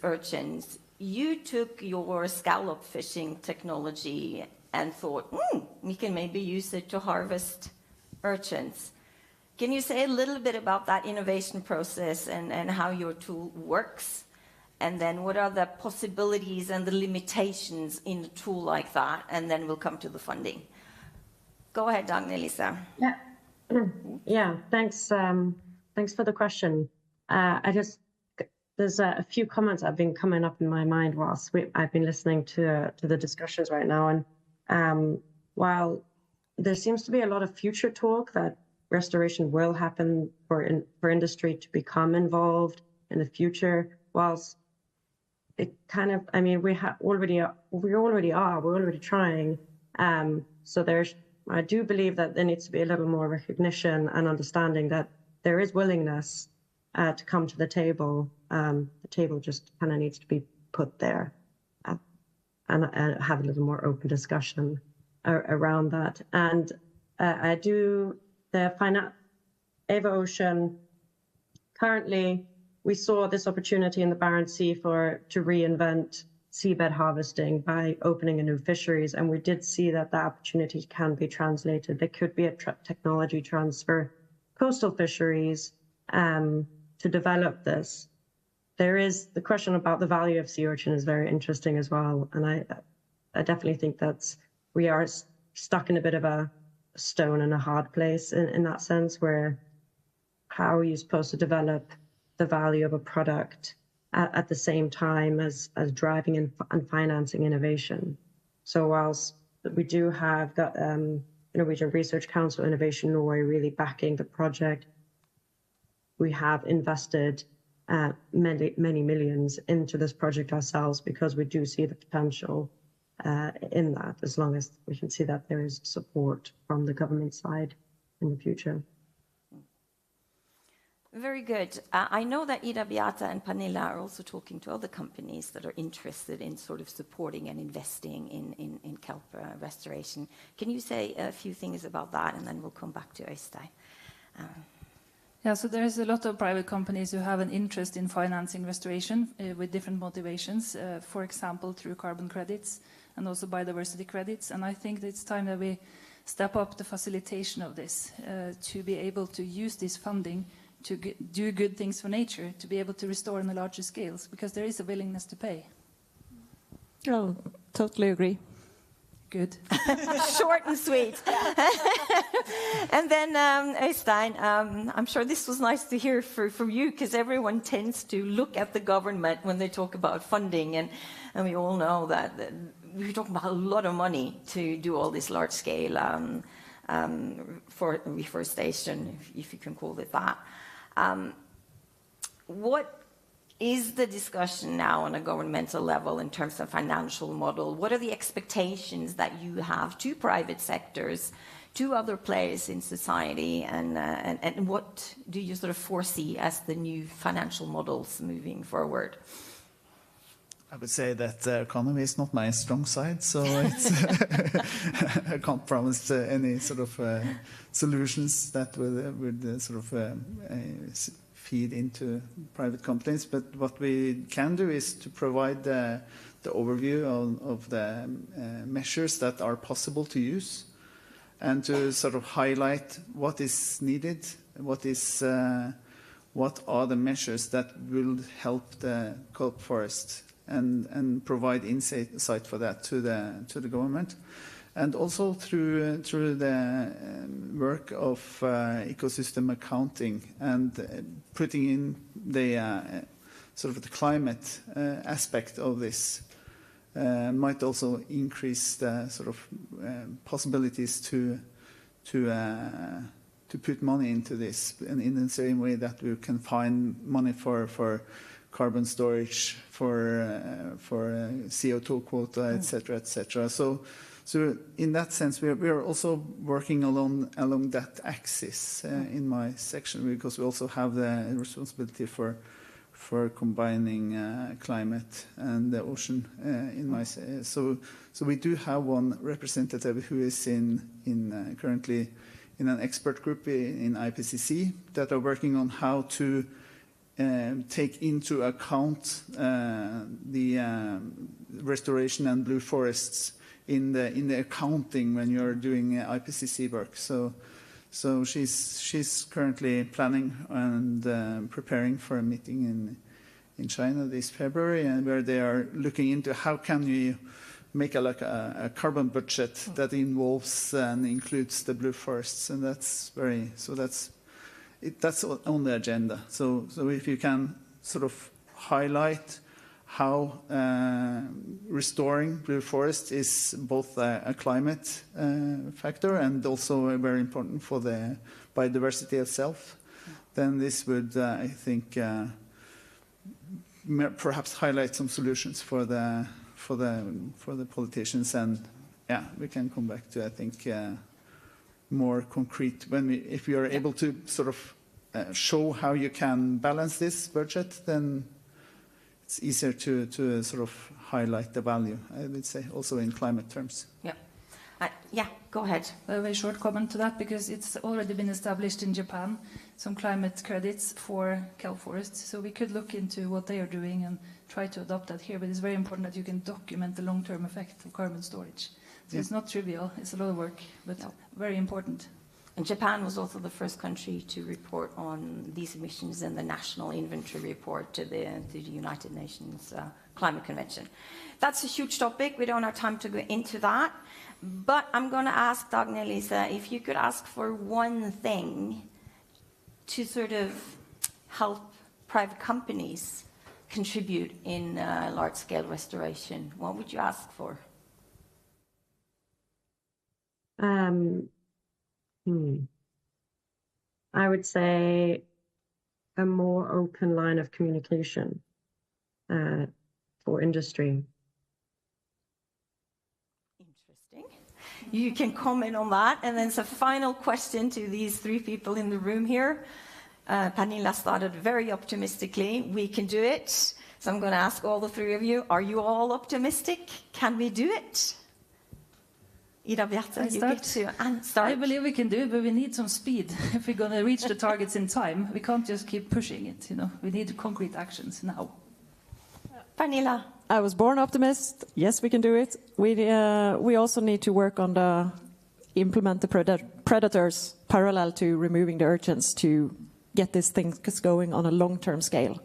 urchins. You took your scallop fishing technology and thought, we can maybe use it to harvest urchins. Can you say a little bit about that innovation process and how your tool works? And then what are the possibilities and the limitations in a tool like that? And then we'll come to the funding. Go ahead, Dagny Elise. Yeah, thanks. Thanks for the question. There's a few comments that have been coming up in my mind whilst I've been listening to the discussions right now. And while there seems to be a lot of future talk that restoration will happen for industry to become involved in the future, whilst it kind of, I mean, we're already trying. So I do believe that there needs to be a little more recognition and understanding that there is willingness to come to the table. The table just kind of needs to be put there and have a little more open discussion around that. And Ava Ocean, currently we saw this opportunity in the Barents Sea to reinvent seabed harvesting by opening a new fisheries, and we did see that the opportunity can be translated. There could be a technology transfer, coastal fisheries, to develop this. There is the question about the value of sea urchin is very interesting as well, and I definitely think we are stuck in a bit of a stone and a hard place in that sense, where how are you supposed to develop the value of a product at the same time as driving and financing innovation. So whilst we do have the Norwegian Research Council Innovation Norway really backing the project, we have invested many millions into this project ourselves because we do see the potential in that, as long as we can see that there is support from the government side in the future. Very good. I know that Ida, Beata, and Pernilla are also talking to other companies that are interested in sort of supporting and investing in kelp restoration. Can you say a few things about that, and then we'll come back to Øystein? Yeah, so there's a lot of private companies who have an interest in financing restoration with different motivations, for example, through carbon credits and also biodiversity credits. And I think that it's time that we step up the facilitation of this to be able to use this funding to do good things for nature, to be able to restore on a larger scales, because there is a willingness to pay. Oh, totally agree. Good. Short and sweet. And then, Øystein, I'm sure this was nice to hear from you, because everyone tends to look at the government when they talk about funding, and we all know that we're talking about a lot of money to do all this large-scale for reforestation, if you can call it that. What is the discussion now on a governmental level in terms of financial model? What are the expectations that you have to private sectors, to other players in society, and what do you sort of foresee as the new financial models moving forward? I would say that economy is not my strong side, so it's I can't promise any sort of solutions that would sort of feed into private companies. But what we can do is to provide the overview of the measures that are possible to use, and to sort of highlight what is needed, what are the measures that will help the kelp forest, and provide insight for that to the government, and also through the work of ecosystem accounting and putting in the sort of the climate aspect of this might also increase the sort of possibilities to put money into this, and in the same way that we can find money for carbon storage, for CO2 quota, etc., etc. So in that sense, we are also working along that axis in my section, because we also have the responsibility for combining climate and the ocean in my. So we do have one representative who is currently in an expert group in IPCC that are working on how to take into account the restoration and blue forests in the accounting when you're doing IPCC work. So she's currently planning and preparing for a meeting in China this February, and where they are looking into how can we make a carbon budget that involves and includes the blue forests, and that's on the agenda. So if you can sort of highlight how restoring blue forest is both a climate factor and also very important for the biodiversity itself, then this would, I think, perhaps highlight some solutions for the politicians. And yeah, we can come back to, I think, more concrete if we are able to sort of show how you can balance this budget, then it's easier to sort of highlight the value, I would say, also in climate terms. Yeah. Yeah, go ahead. A very short comment to that, because it's already been established in Japan, some climate credits for kelp forests. So we could look into what they are doing and try to adopt that here. But it's very important that you can document the long-term effect of carbon storage. So It's not trivial. It's a lot of work, but very important. And Japan was also the first country to report on these emissions in the national inventory report to the United Nations Climate Convention. That's a huge topic. We don't have time to go into that. But I'm going to ask Dagny-Lise if you could ask for one thing to sort of help private companies contribute in large-scale restoration. What would you ask for? I would say a more open line of communication for industry. Interesting. You can comment on that. And then it's a final question to these three people in the room here. Pernilla started very optimistically. We can do it. So I'm going to ask all the three of you, are you all optimistic? Can we do it? Ida Bjarte, you get to start. I believe we can do it, but we need some speed. If we're going to reach the targets in time, we can't just keep pushing it. We need concrete actions now. Pernilla. I was born optimist. Yes, we can do it. We also need to work on implement the predators parallel to removing the urchins to get these things going on a long-term scale.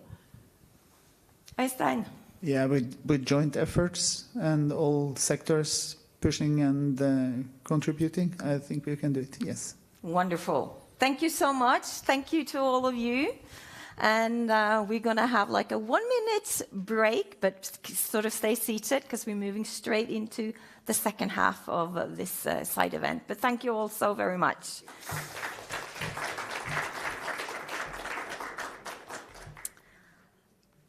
Øystein. Yeah, with joint efforts and all sectors pushing and contributing, I think we can do it, yes. Wonderful. Thank you so much. Thank you to all of you. And we're going to have like a 1-minute break, but sort of stay seated because we're moving straight into the second half of this side event. But thank you all so very much.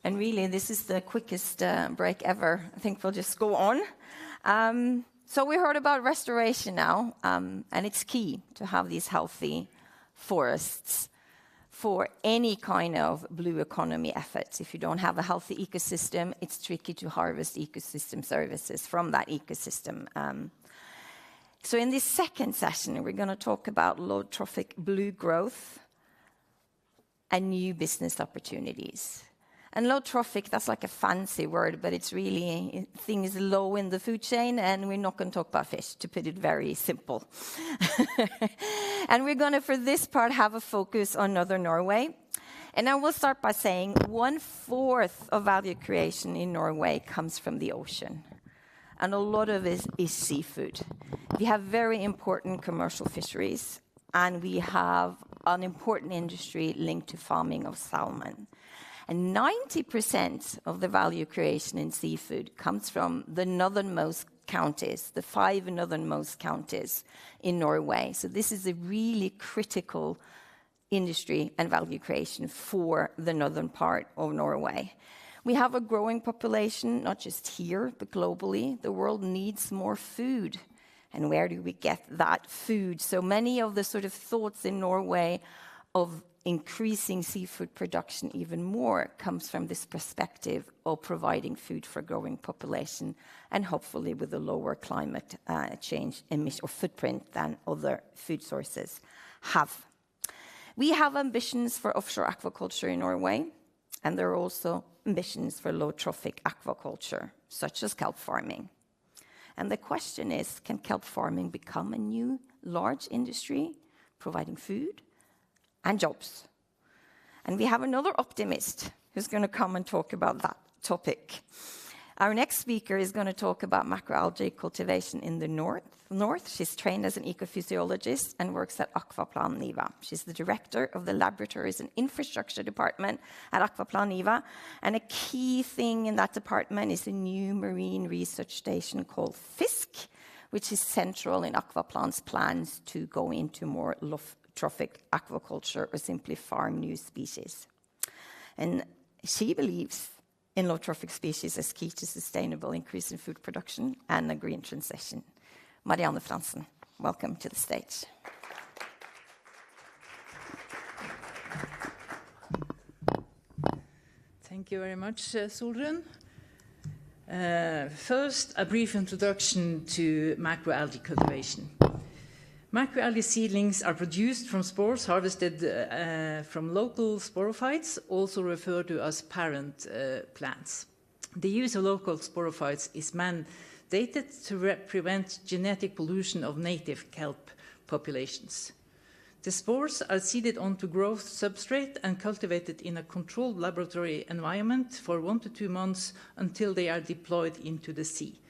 And really, this is the quickest break ever. I think we'll just go on. So we heard about restoration now, and it's key to have these healthy forests for any kind of blue economy efforts. If you don't have a healthy ecosystem, it's tricky to harvest ecosystem services from that ecosystem. So in this second session, we're going to talk about low-trophic blue growth and new business opportunities. And low-trophic, that's like a fancy word, but it's really things low in the food chain, and we're not going to talk about fish, to put it very simple. And we're going to, for this part, have a focus on Northern Norway. And I will start by saying 1/4 of value creation in Norway comes from the ocean. And a lot of it is seafood. We have very important commercial fisheries, and we have an important industry linked to farming of salmon. And 90% of the value creation in seafood comes from the northernmost counties, the 5 northernmost counties in Norway. So this is a really critical industry and value creation for the northern part of Norway. We have a growing population, not just here, but globally. The world needs more food. And where do we get that food? So many of the sort of thoughts in Norway of increasing seafood production even more comes from this perspective of providing food for a growing population, and hopefully with a lower climate change emission or footprint than other food sources have. We have ambitions for offshore aquaculture in Norway, and there are also ambitions for low-trophic aquaculture, such as kelp farming. And the question is, can kelp farming become a new large industry providing food and jobs? And we have another optimist who's going to come and talk about that topic. Our next speaker is going to talk about macroalgae cultivation in the north. She's trained as an ecophysiologist and works at Akvaplan Niva. She's the director of the Laboratories and Infrastructure Department at Akvaplan Niva. And a key thing in that department is a new marine research station called FISK, which is central in Akvaplan's plans to go into more low-trophic aquaculture or simply farm new species. And she believes in low-trophic species as key to sustainable increase in food production and a green transition. Marianne Fransen, welcome to the stage. Thank you very much, Solrun. First, a brief introduction to macroalgae cultivation. Macroalgae seedlings are produced from spores harvested from local sporophytes, also referred to as parent plants. The use of local sporophytes is mandated to prevent genetic pollution of native kelp populations. The spores are seeded onto growth substrate and cultivated in a controlled laboratory environment for 1 to 2 months until they are deployed into the sea.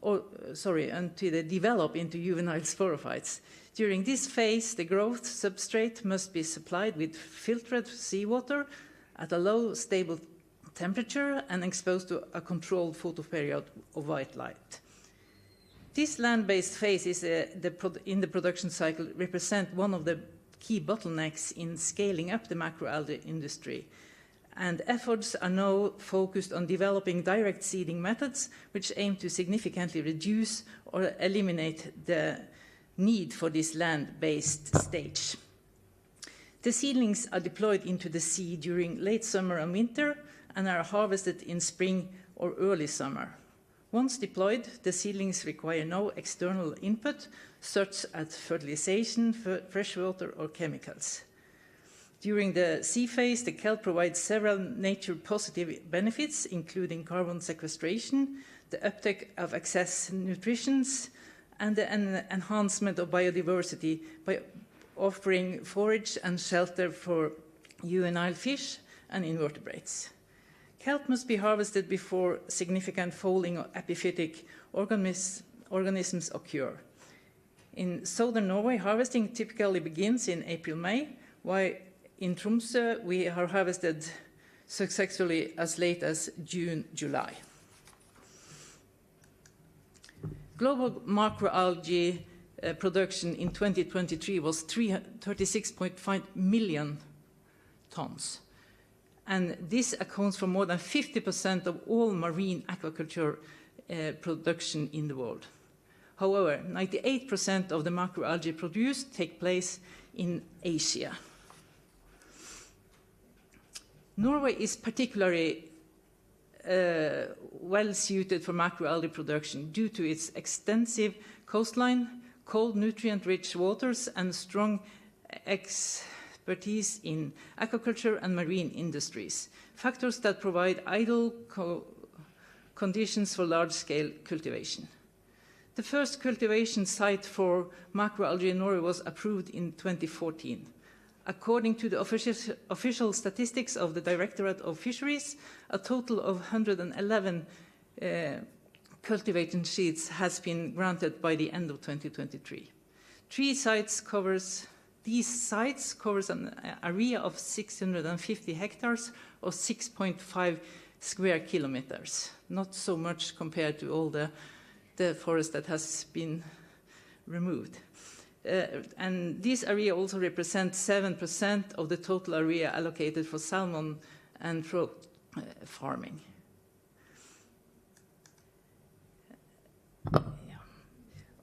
Until they develop into juvenile sporophytes. During this phase, the growth substrate must be supplied with filtered seawater at a low, stable temperature and exposed to a controlled photoperiod of white light. This land-based phase is in the production cycle represent one of the key bottlenecks in scaling up the macroalgae industry. And efforts are now focused on developing direct seeding methods, which aim to significantly reduce or eliminate the need for this land-based stage. The seedlings are deployed into the sea during late summer and winter and are harvested in spring or early summer. Once deployed, the seedlings require no external input, such as fertilization, freshwater, or chemicals. During the sea phase, the kelp provides several nature-positive benefits, including carbon sequestration, the uptake of excess nutrition, and the enhancement of biodiversity by offering forage and shelter for juvenile fish and invertebrates. Kelp must be harvested before significant fouling of epiphytic organisms occur. In southern Norway, harvesting typically begins in April-May, while in Tromsø we are harvested successfully as late as June-July. Global macroalgae production in 2023 was 36.5 million tons. And this accounts for more than 50% of all marine aquaculture production in the world. However, 98% of the macroalgae produced take place in Asia. Norway is particularly well suited for macroalgae production due to its extensive coastline, cold, nutrient-rich waters, and strong expertise in aquaculture and marine industries, factors that provide ideal conditions for large-scale cultivation. The first cultivation site for macroalgae in Norway was approved in 2014. According to the official statistics of the Directorate of Fisheries, a total of 111 cultivating sheets has been granted by the end of 2023. These sites covers an area of 650 hectares or 6.5 square kilometers. Not so much compared to all the forest that has been removed. And this area also represents 7% of the total area allocated for salmon and trout farming.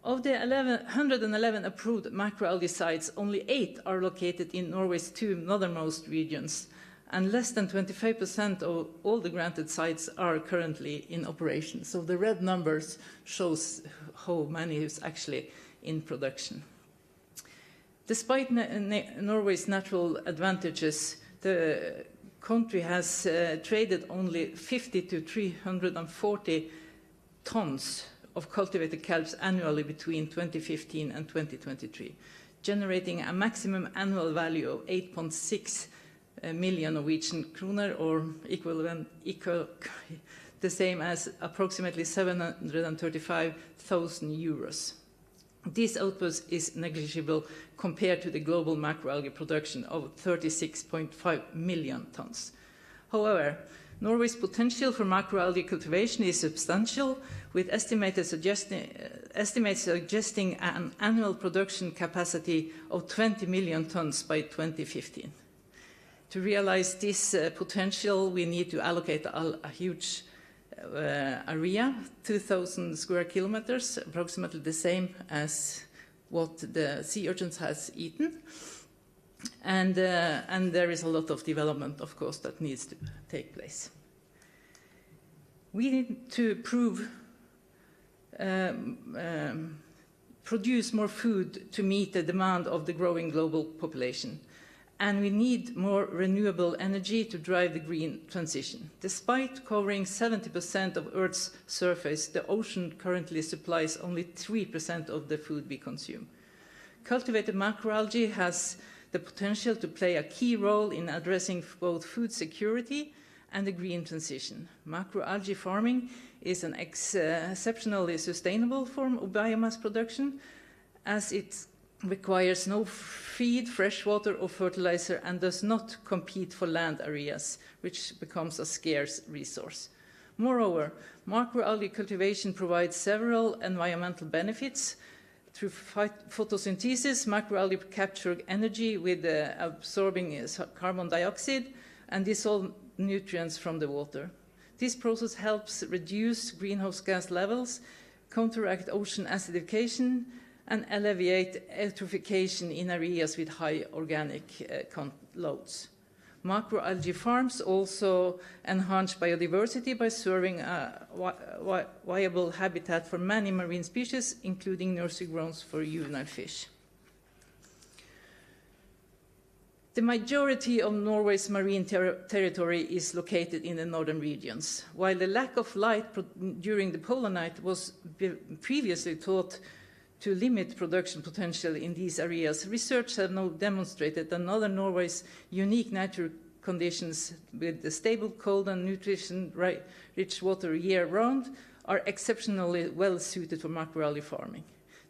Of the 111 approved macroalgae sites, only 8 are located in Norway's 2 northernmost regions, and less than 25% of all the granted sites are currently in operation. So the red numbers shows how many is actually in production. Despite Norway's natural advantages, the country has traded only 50 to 340 tons of cultivated kelps annually between 2015 and 2023, generating a maximum annual value of 8.6 million Norwegian kroner, or the same as approximately 735,000 euros. This output is negligible compared to the global macroalgae production of 36.5 million tons. However, Norway's potential for macroalgae cultivation is substantial, with estimates suggesting an annual production capacity of 20 million tons by 2015. To realize this potential, we need to allocate a huge area, 2,000 square kilometers, approximately the same as what the sea urchins has eaten. And there is a lot of development, of course, that needs to take place. We need to produce more food to meet the demand of the growing global population. And we need more renewable energy to drive the green transition. Despite covering 70% of Earth's surface, the ocean currently supplies only 3% of the food we consume. Cultivated macroalgae has the potential to play a key role in addressing both food security and the green transition. Macroalgae farming is an exceptionally sustainable form of biomass production, as it requires no feed, fresh water, or fertilizer, and does not compete for land areas, which becomes a scarce resource. Moreover, macroalgae cultivation provides several environmental benefits. Through photosynthesis, macroalgae capture energy with absorbing carbon dioxide and dissolve nutrients from the water. This process helps reduce greenhouse gas levels, counteract ocean acidification, and alleviate eutrophication in areas with high organic loads. Macroalgae farms also enhance biodiversity by serving a viable habitat for many marine species, including nursery grounds for juvenile fish. The majority of Norway's marine territory is located in the northern regions. While the lack of light during the polar night was previously thought to limit production potential in these areas, research has now demonstrated that northern Norway's unique natural conditions with the stable, cold and nutrition-rich water year-round are exceptionally well suited for macroalgae farming.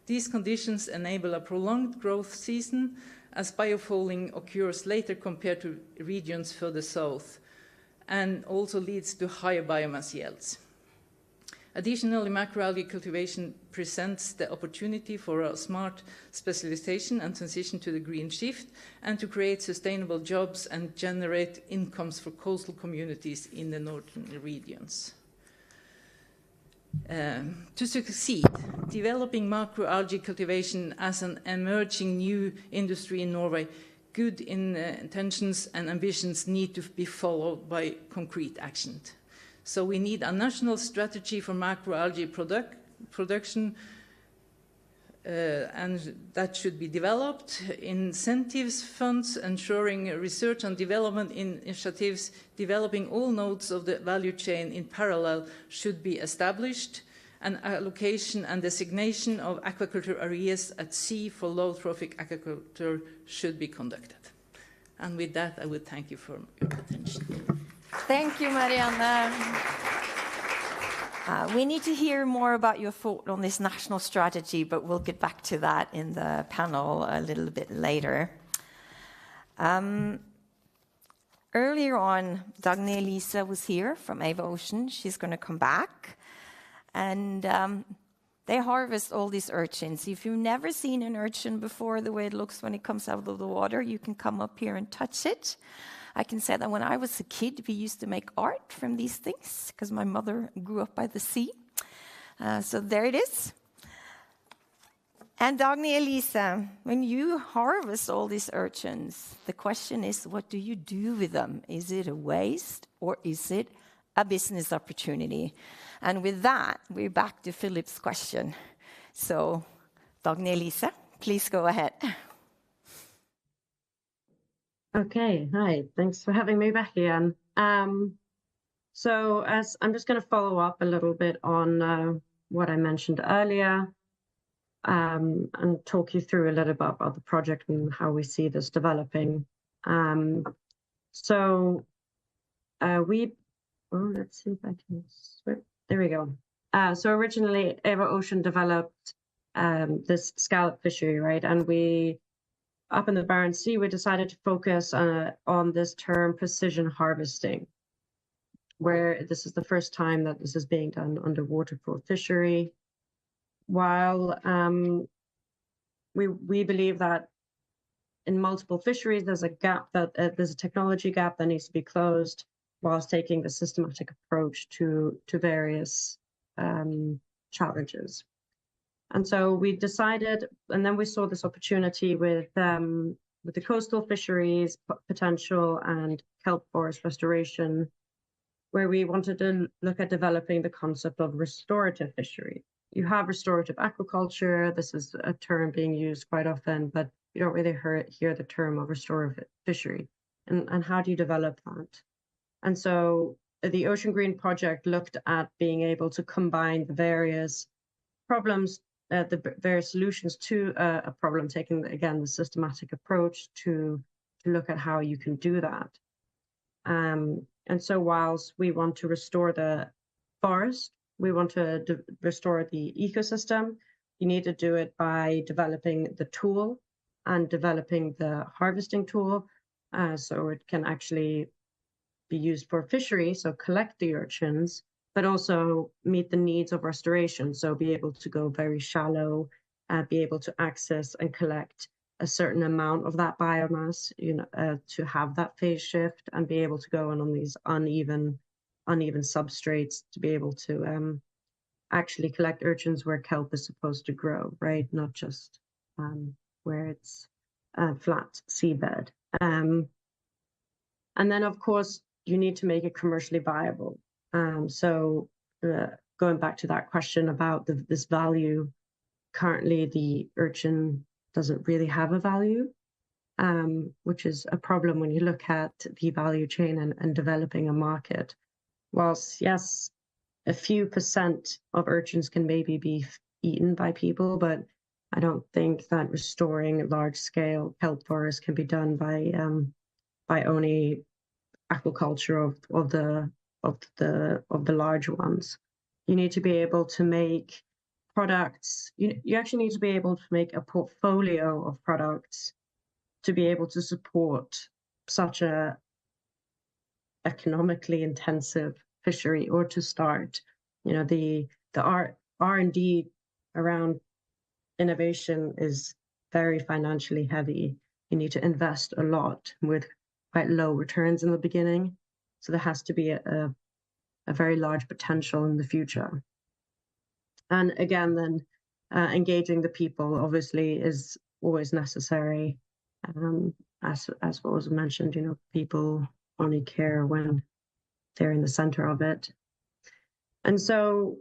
These conditions enable a prolonged growth season as biofouling occurs later compared to regions further south, and also leads to higher biomass yields. Additionally, macroalgae cultivation presents the opportunity for a smart specialization and transition to the green shift, and to create sustainable jobs and generate incomes for coastal communities in the northern regions. To succeed, developing macroalgae cultivation as an emerging new industry in Norway, good intentions and ambitions need to be followed by concrete action. So we need a national strategy for macroalgae production, and that should be developed. Incentives funds ensuring research and development initiatives developing all nodes of the value chain in parallel should be established. An allocation and designation of aquaculture areas at sea for low-trophic aquaculture should be conducted. And with that, I would thank you for your attention. Thank you, Marianne. We need to hear more about your thought on this national strategy, but we'll get back to that in the panel a little bit later. Earlier on, Dagny Elise was here from Ava Ocean. She's going to come back. And they harvest all these urchins. If you've never seen an urchin before, the way it looks when it comes out of the water, you can come up here and touch it. I can say that when I was a kid, we used to make art from these things because my mother grew up by the sea. So there it is. And Dagny Elise, when you harvest all these urchins, the question is, what do you do with them? Is it a waste or is it a business opportunity? And with that, we're back to Philip's question. So, Dagny Elise, please go ahead. Okay, hi, thanks for having me back again. So as I'm just going to follow up a little bit on what I mentioned earlier, and talk you through a little bit about the project and how we see this developing. Let's see if I can switch. There we go. So originally, Ava Ocean developed this scallop fishery, right? And we, up in the Barents Sea, we decided to focus on this term precision harvesting, where this is the first time that this is being done underwater for fishery. While we believe that in multiple fisheries, there's a gap that there's a technology gap that needs to be closed, whilst taking the systematic approach to various challenges. And so we decided, and then we saw this opportunity with the coastal fisheries potential and kelp forest restoration, where we wanted to look at developing the concept of restorative fishery. You have restorative aquaculture. This is a term being used quite often, but you don't really hear the term of restorative fishery. And how do you develop that? And so the Ocean Green project looked at being able to combine the various problems, the various solutions to a problem, taking, again, the systematic approach to look at how you can do that. And so whilst we want to restore the forest, we want to restore the ecosystem, you need to do it by developing the tool and developing the harvesting tool, so it can actually be used for fishery, so collect the urchins, but also meet the needs of restoration, so be able to go very shallow, be able to access and collect a certain amount of that biomass, to have that phase shift and be able to go on these uneven substrates to be able to actually collect urchins where kelp is supposed to grow, right? Not just where it's a flat seabed. And then, of course, you need to make it commercially viable. So going back to that question about this value, currently the urchin doesn't really have a value, which is a problem when you look at the value chain and developing a market. Whilst, yes, a few % of urchins can maybe be eaten by people, but I don't think that restoring large-scale kelp forests can be done by only aquaculture of the large ones. You need to be able to make products. You actually need to be able to make a portfolio of products to be able to support such a economically intensive fishery, or to start. You know, the R&D around innovation is very financially heavy. You need to invest a lot with quite low returns in the beginning. So there has to be a very large potential in the future. And again, then engaging the people obviously is always necessary. As what was mentioned, you know, people only care when they're in the center of it. And so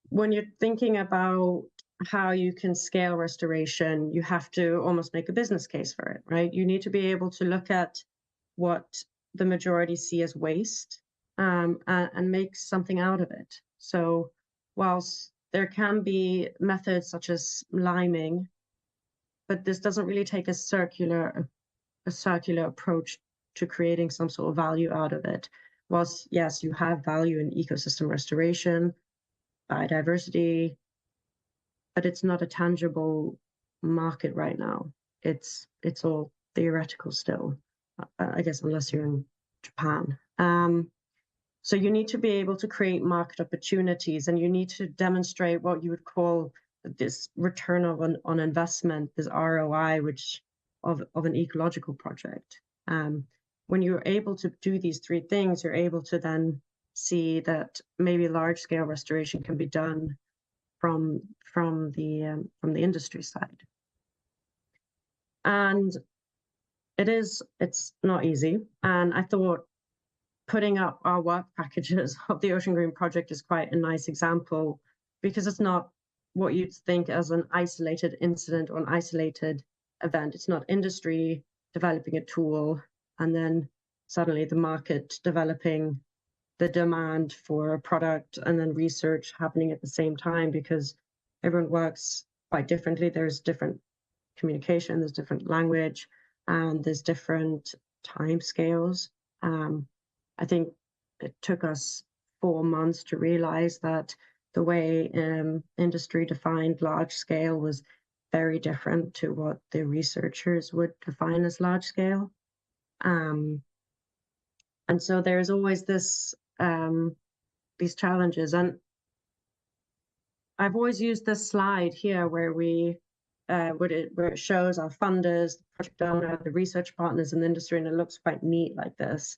when you're thinking about how you can scale restoration, you have to almost make a business case for it, right? You need to be able to look at what the majority see as waste and make something out of it. So whilst there can be methods such as liming, but this doesn't really take a circular approach to creating some sort of value out of it. Whilst, yes, you have value in ecosystem restoration, biodiversity, but it's not a tangible market right now. It's all theoretical still, I guess, unless you're in Japan. So you need to be able to create market opportunities, and you need to demonstrate what you would call this return on investment, this ROI, which of an ecological project. When you're able to do these three things, you're able to then see that maybe large-scale restoration can be done from the industry side. And it's not easy. And I thought putting up our work packages of the Ocean Green project is quite a nice example, because it's not what you'd think as an isolated incident or an isolated event. It's not industry developing a tool and then suddenly the market developing the demand for a product and then research happening at the same time, because everyone works quite differently. There's different communication, there's different language, and there's different time scales. I think it took us 4 months to realize that the way industry defined large scale was very different to what the researchers would define as large scale. And so there's always this these challenges. And I've always used this slide here where where it shows our funders, the project owner, the research partners in the industry, and it looks quite neat like this.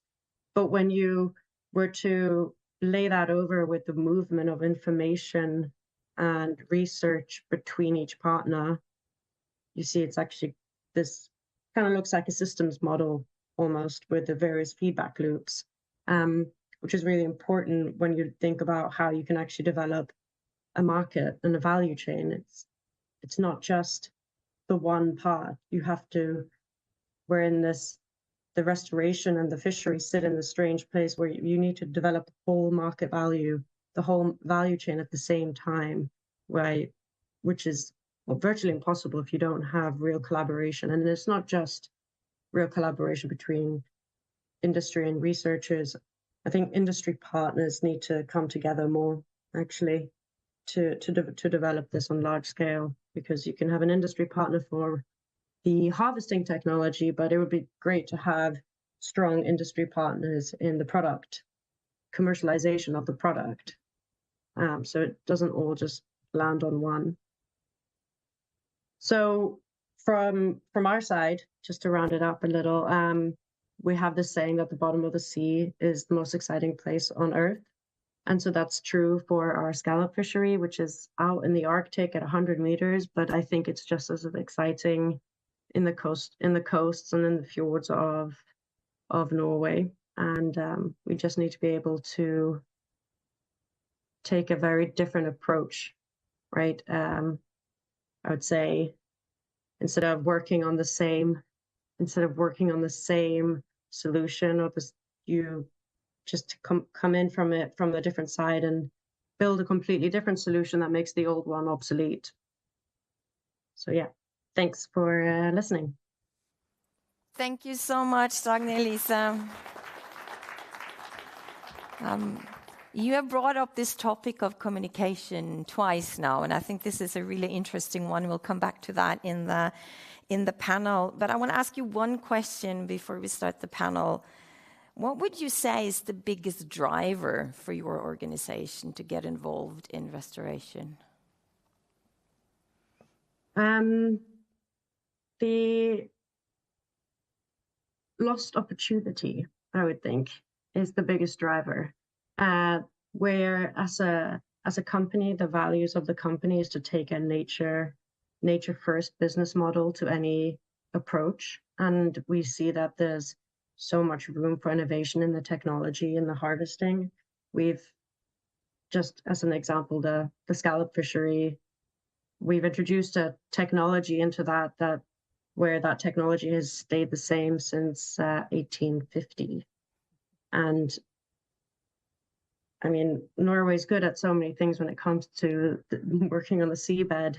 But when you were to lay that over with the movement of information and research between each partner, you see it's actually, this kind of looks like a systems model almost, with the various feedback loops, which is really important when you think about how you can actually develop a market and a value chain. It's not just the one part. You have to, we're in this, the restoration and the fishery sit in the strange place where you need to develop the whole market value, the whole value chain at the same time, right? Which is virtually impossible if you don't have real collaboration. And it's not just real collaboration between industry and researchers. I think industry partners need to come together more, actually, to develop this on large scale, because you can have an industry partner for the harvesting technology, but it would be great to have strong industry partners in the product, commercialization of the product. So it doesn't all just land on one. So from our side, just to round it up a little, we have this saying that the bottom of the sea is the most exciting place on Earth. And so that's true for our scallop fishery, which is out in the Arctic at 100 meters, but I think it's just as exciting in the coasts and in the fjords of Norway. And we just need to be able to take a very different approach, right? I would say instead of working on the same solution, or this, you just come in from a different side and build a completely different solution that makes the old one obsolete. So yeah, thanks for listening. Thank you so much, Dagny and Lisa. You have brought up this topic of communication twice now, and I think this is a really interesting one. We'll come back to that in the panel. But I want to ask you one question before we start the panel. What would you say is the biggest driver for your organization to get involved in restoration? The lost opportunity, I would think, is the biggest driver. Where as a company, the values of the company is to take a nature first business model to any approach, and we see that there's so much room for innovation in the technology and the harvesting. We've just as an example, the scallop fishery, we've introduced a technology into that where that technology has stayed the same since 1850. And I mean, Norway's good at so many things when it comes to working on the seabed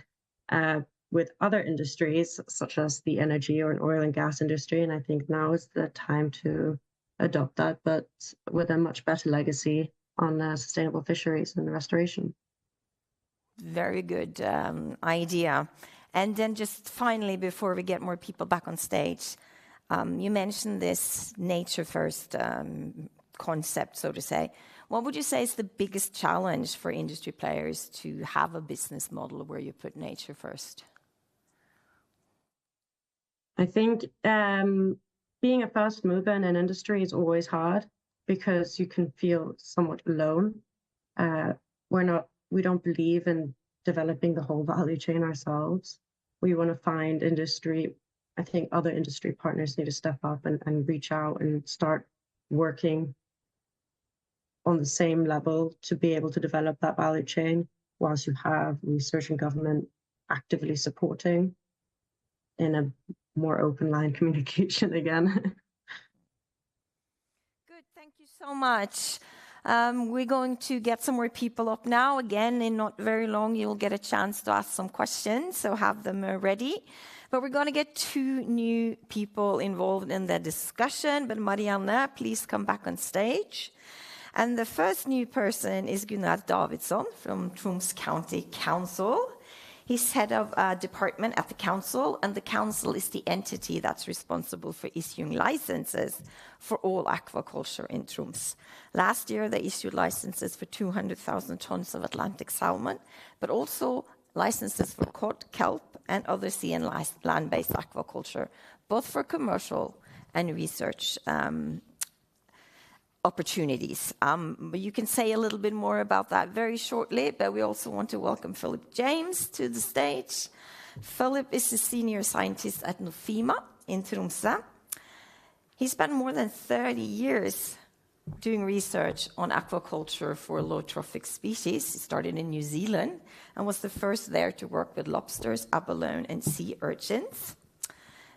with other industries, such as the energy or an oil and gas industry. And I think now is the time to adopt that, but with a much better legacy on sustainable fisheries and restoration. Very good idea. And then just finally, before we get more people back on stage, you mentioned this nature first concept, so to say. What would you say is the biggest challenge for industry players to have a business model where you put nature first? I think being a fast mover in an industry is always hard because you can feel somewhat alone. We don't believe in developing the whole value chain ourselves. We want to find industry. I think other industry partners need to step up and reach out and start working on the same level to be able to develop that value chain, whilst you have research and government actively supporting in a more open line communication again. Good, thank you so much. We're going to get some more people up now. Again, in not very long, you'll get a chance to ask some questions, so have them ready. But we're going to get two new people involved in the discussion. But Marianne, please come back on stage. And the first new person is Gunnar Davidsson from Troms County Council. He's head of a department at the council, and the council is the entity that's responsible for issuing licenses for all aquaculture in Troms. Last year, they issued licenses for 200,000 tons of Atlantic salmon, but also licenses for cod, kelp, and other sea and land-based aquaculture, both for commercial and research opportunities. But you can say a little bit more about that very shortly, but we also want to welcome Philip James to the stage. Philip is a senior scientist at Nofima in Tromsø. He spent more than 30 years doing research on aquaculture for low-trophic species. He started in New Zealand and was the first there to work with lobsters, abalone, and sea urchins.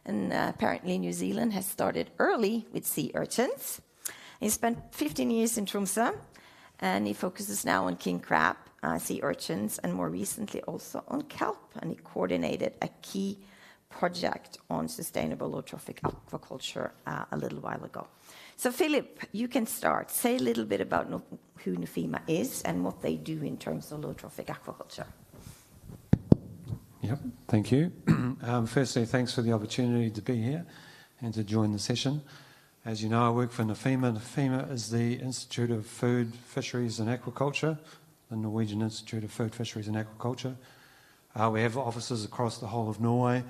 And apparently New Zealand has started early with sea urchins. He spent 15 years in Tromsø, and he focuses now on king crab, sea urchins, and more recently also on kelp. And he coordinated a key project on sustainable low-trophic aquaculture a little while ago. So, Philip, you can start. Say a little bit about who Nofima is and what they do in terms of low-trophic aquaculture. Yep, thank you. Firstly, thanks for the opportunity to be here and to join the session. As you know, I work for Nofima. Nofima is the Institute of Food, Fisheries and Aquaculture, the Norwegian Institute of Food, Fisheries and Aquaculture. We have offices across the whole of Norway.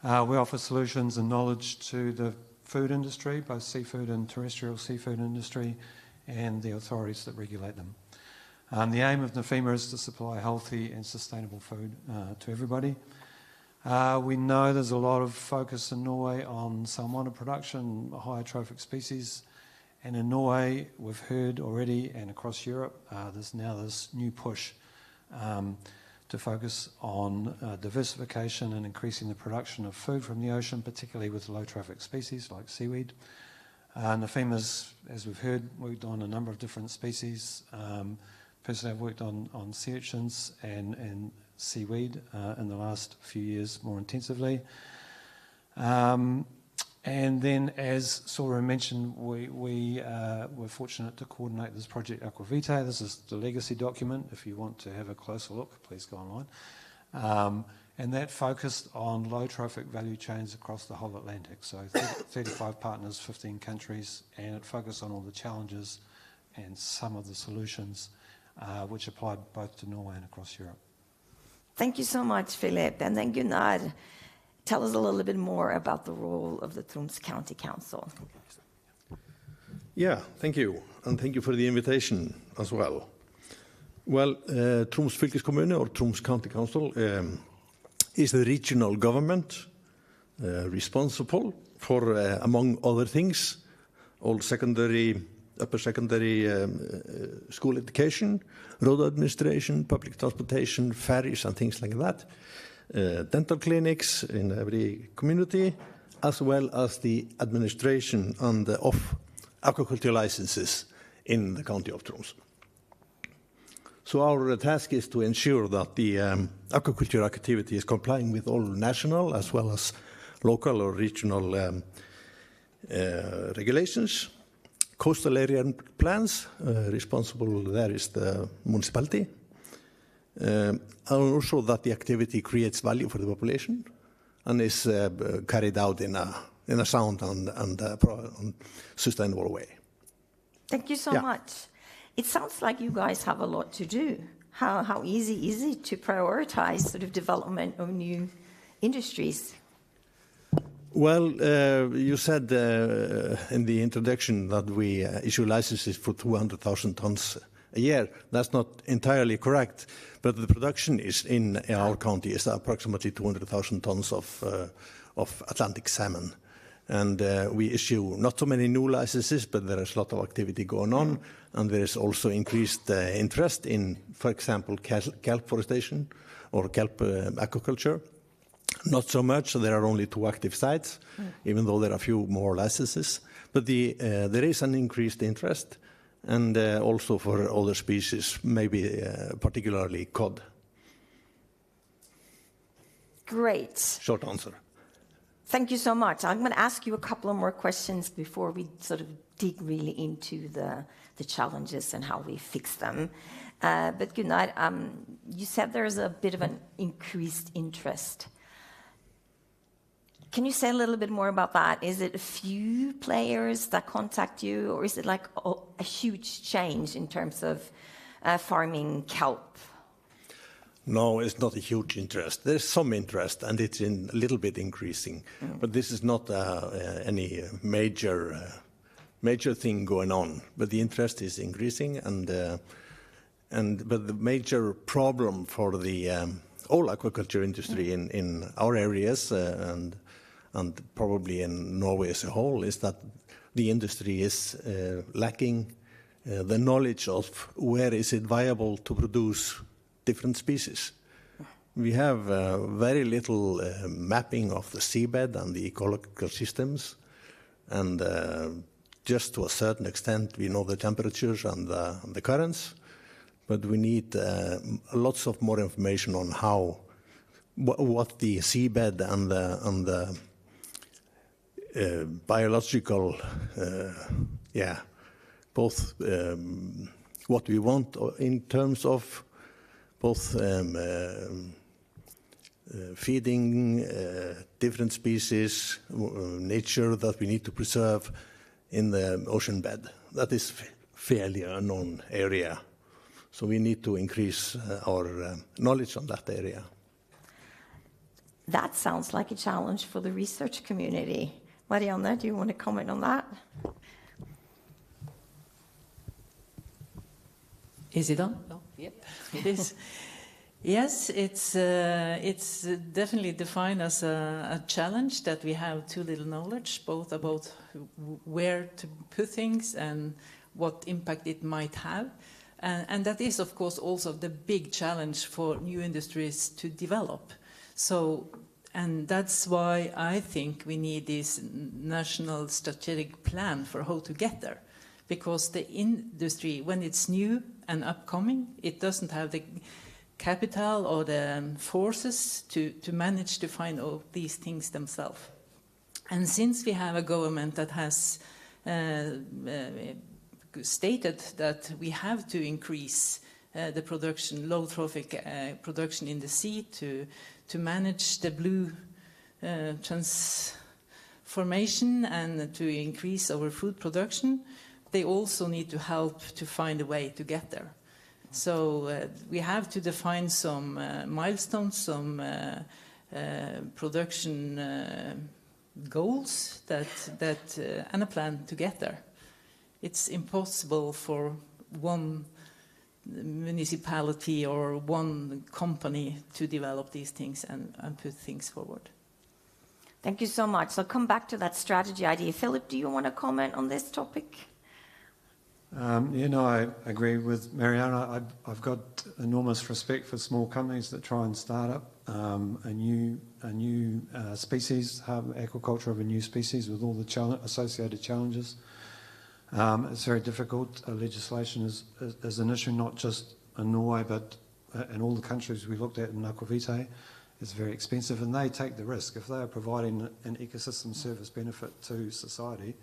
We offer solutions and knowledge to the food industry, both seafood and terrestrial seafood industry, and the authorities that regulate them. The aim of NFEMA is to supply healthy and sustainable food to everybody. We know there's a lot of focus in Norway on salmon production, higher trophic species. And in Norway, we've heard already, and across Europe, there's now this new push to focus on diversification and increasing the production of food from the ocean, particularly with low trophic species like seaweed. NFEMA's, as we've heard, worked on a number of different species. Personally, I've worked on sea urchins and seaweed in the last few years more intensively. And then, as Sora mentioned, we were fortunate to coordinate this project Aquavitae. This is the legacy document. If you want to have a closer look, please go online. And that focused on low trophic value chains across the whole Atlantic. So 35 partners, 15 countries, and it focused on all the challenges and some of the solutions which applied both to Norway and across Europe. Thank you so much, Philip. And then Gunnar, tell us a little bit more about the role of the Troms County Council. Yeah, thank you. And thank you for the invitation as well. Well, Troms fylkeskommune, or Troms County Council, is the regional government responsible for, among other things, all upper secondary school education, road administration, public transportation, ferries and things like that, dental clinics in every community, as well as the administration and of aquaculture licenses in the county of Troms. So our task is to ensure that the aquaculture activity is complying with all national as well as local or regional regulations. Coastal area plans, responsible there is the municipality. And also that the activity creates value for the population and is carried out in a sound and sustainable way. Thank you so much. It sounds like you guys have a lot to do. How easy is it to prioritize sort of development of new industries? Well, you said in the introduction that we issue licenses for 200,000 tons a year. That's not entirely correct, but the production is in our county is approximately 200,000 tons of Atlantic salmon. And we issue not so many new licenses, but there is a lot of activity going on. And there is also increased interest in, for example, kelp forestation or kelp aquaculture. Not so much, there are only 2 active sites, even though there are a few more licenses. But there is an increased interest, and also for other species, maybe particularly cod. Great. Short answer. Thank you so much. I'm going to ask you a couple of more questions before we sort of dig really into the challenges and how we fix them. But Gunnar, you said there's a bit of an increased interest. Can you say a little bit more about that? Is it a few players that contact you, or is it like a huge change in terms of farming kelp? No, it's not a huge interest. There's some interest, and it's a little bit increasing. But this is not any major thing going on. But the interest is increasing, but the major problem for the whole aquaculture industry in our areas and probably in Norway as a whole is that the industry is lacking the knowledge of where is it viable to produce different species. We have very little mapping of the seabed and the ecological systems, and just to a certain extent we know the temperatures and the currents, but we need lots of more information on what the seabed and the biological, both what we want in terms of both feeding different species, nature that we need to preserve in the ocean bed. That is fairly unknown area. So we need to increase our knowledge on that area. That sounds like a challenge for the research community. Marianne, do you want to comment on that? Is it on? Oh, yep, it is. Yes, it's definitely defined as a challenge that we have too little knowledge, both about where to put things and what impact it might have. And that is, of course, also the big challenge for new industries to develop. So, and that's why I think we need this national strategic plan for how to get there. Because the industry, when it's new and upcoming, it doesn't have the capital or the forces to manage to find all these things themselves. And since we have a government that has stated that we have to increase the production, low-trophic production in the sea to manage the blue transformation and to increase our food production, they also need to help to find a way to get there. So we have to define some milestones, some production goals and a plan to get there. It's impossible for one municipality or one company to develop these things and put things forward. Thank you so much. So come back to that strategy idea. Philip, do you want to comment on this topic? I agree with Mariana. I've got enormous respect for small companies that try and start up a new species, aquaculture of a new species with all the associated challenges. It's very difficult. Legislation is an issue not just in Norway but in all the countries we looked at in aquavitae. It's very expensive and they take the risk. If they are providing an ecosystem service benefit to society,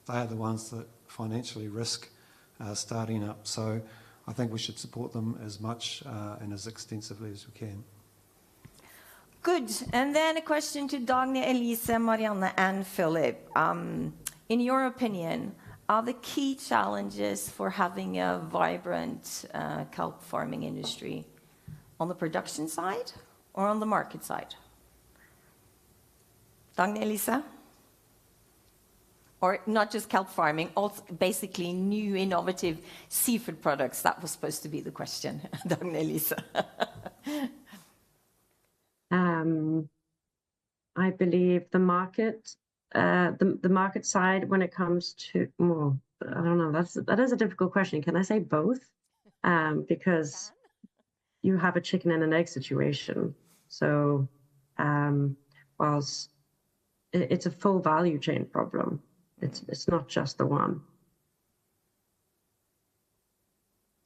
they are the ones that financially risk starting up. So I think we should support them as much and as extensively as we can. Good. And then a question to Dagny, Elise, Marianne and Philip. In your opinion, are the key challenges for having a vibrant kelp farming industry on the production side or on the market side? Dagny, Elise? Or not just kelp farming, also basically new innovative seafood products. That was supposed to be the question, Dagny, Elise. I believe the market, the market side when it comes to, I don't know, that is a difficult question. Can I say both? Because you have a chicken and an egg situation. So whilst it's a full value chain problem, it's not just the one.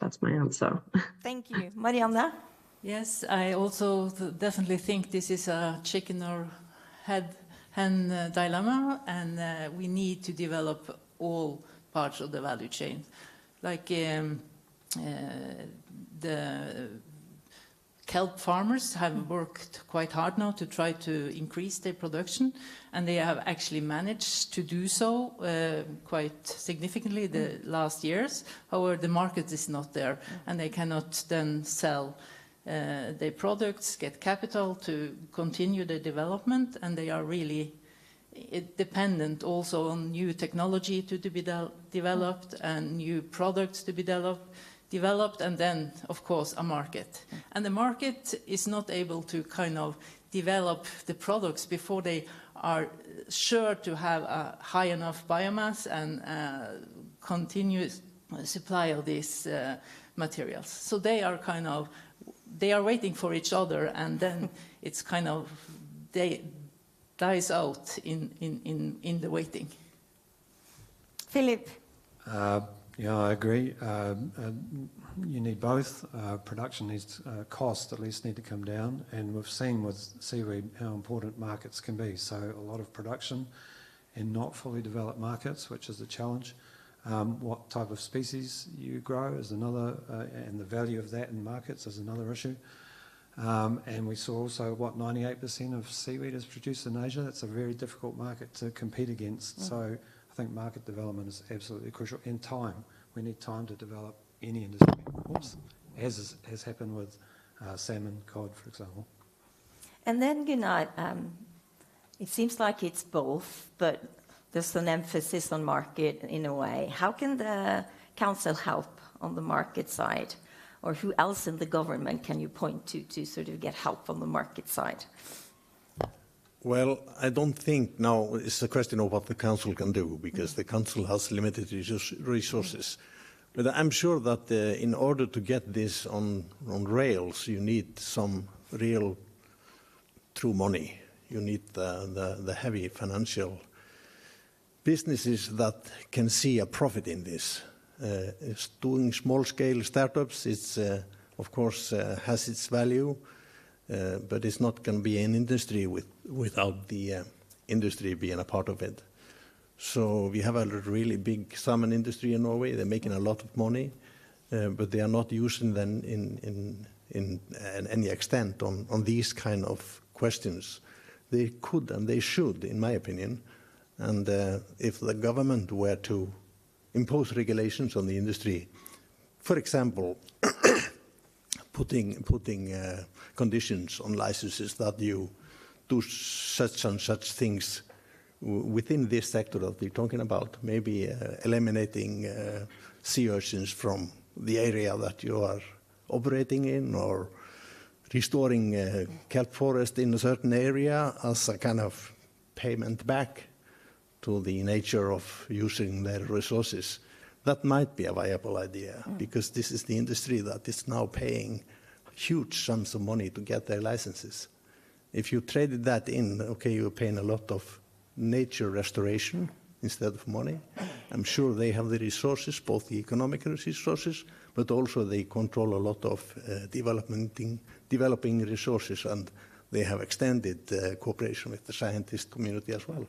That's my answer. Thank you. Marianne? Yes, I also definitely think this is a chicken or hen dilemma, and we need to develop all parts of the value chain. Like the kelp farmers have worked quite hard now to try to increase their production, and they have actually managed to do so quite significantly the last years. However, the market is not there, and they cannot then sell their products, get capital to continue the development, and they are really dependent also on new technology to be developed and new products to be developed, and then, of course, a market. And the market is not able to kind of develop the products before they are sure to have a high enough biomass and continuous supply of these materials. So they are kind of, they are waiting for each other, and then it's kind of, they dies out in the waiting. Philip? Yeah, I agree. You need both. Production needs cost at least need to come down, and we've seen with seaweed how important markets can be. So a lot of production in not fully developed markets, which is a challenge. What type of species you grow is another, and the value of that in markets is another issue. And we saw also what 98% of seaweed is produced in Asia. That's a very difficult market to compete against. So I think market development is absolutely crucial. And time. We need time to develop any industry, as has happened with salmon, cod, for example. And then, Gunnar, it seems like it's both, but there's an emphasis on market in a way. How can the council help on the market side? Or who else in the government can you point to sort of get help on the market side? Well, I don't think now it's a question of what the council can do, because the council has limited resources. But I'm sure that in order to get this on rails, you need some real true money. You need the heavy financial businesses that can see a profit in this. It's doing small-scale startups, it's of course has its value, but it's not going to be an industry without the industry being a part of it. So we have a really big salmon industry in Norway. They're making a lot of money, but they are not using them in any extent on these kind of questions. They could and they should, in my opinion. And if the government were to impose regulations on the industry, for example, putting conditions on licenses that you do such and such things within this sector that we're talking about, maybe eliminating sea urchins from the area that you are operating in, or restoring kelp forest in a certain area as a kind of payment back to the nature of using their resources. That might be a viable idea, because this is the industry that is now paying huge sums of money to get their licenses. If you traded that in, okay, you're paying a lot of nature restoration instead of money. I'm sure they have the resources, both the economic resources, but also they control a lot of developing resources, and they have extended cooperation with the scientist community as well.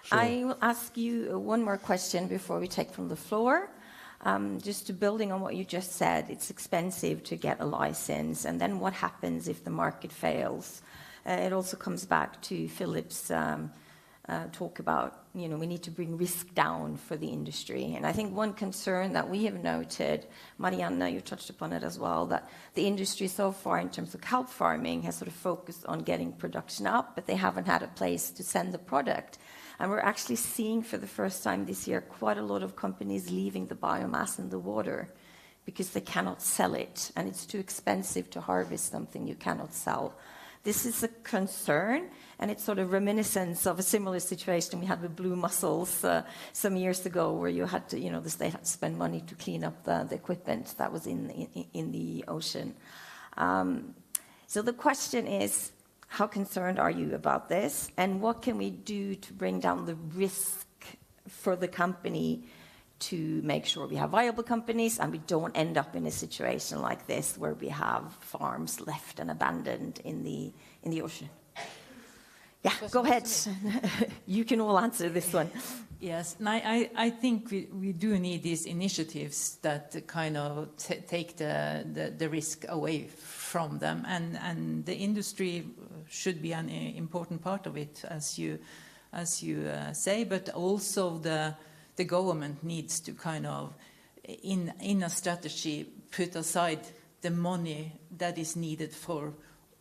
So I will ask you one more question before we take from the floor. Just to building on what you just said, it's expensive to get a license, and then what happens if the market fails? It also comes back to Philip's talk about, we need to bring risk down for the industry. And I think one concern that we have noted, Marianne, you touched upon it as well, that the industry so far in terms of kelp farming has sort of focused on getting production up, but they haven't had a place to send the product. And we're actually seeing for the first time this year quite a lot of companies leaving the biomass in the water because they cannot sell it, and it's too expensive to harvest something you cannot sell. This is a concern, and it's sort of reminiscence of a similar situation we had with blue mussels some years ago, where you had to, the state had to spend money to clean up the equipment that was in the ocean. So the question is, how concerned are you about this, and what can we do to bring down the risk for the company to make sure we have viable companies and we don't end up in a situation like this where we have farms left and abandoned in the ocean? Yeah, go ahead. You can all answer this one. Yes, and I think we do need these initiatives that kind of take the risk away from them, and the industry should be an important part of it, as you say, but also the government needs to kind of, in a strategy, put aside the money that is needed for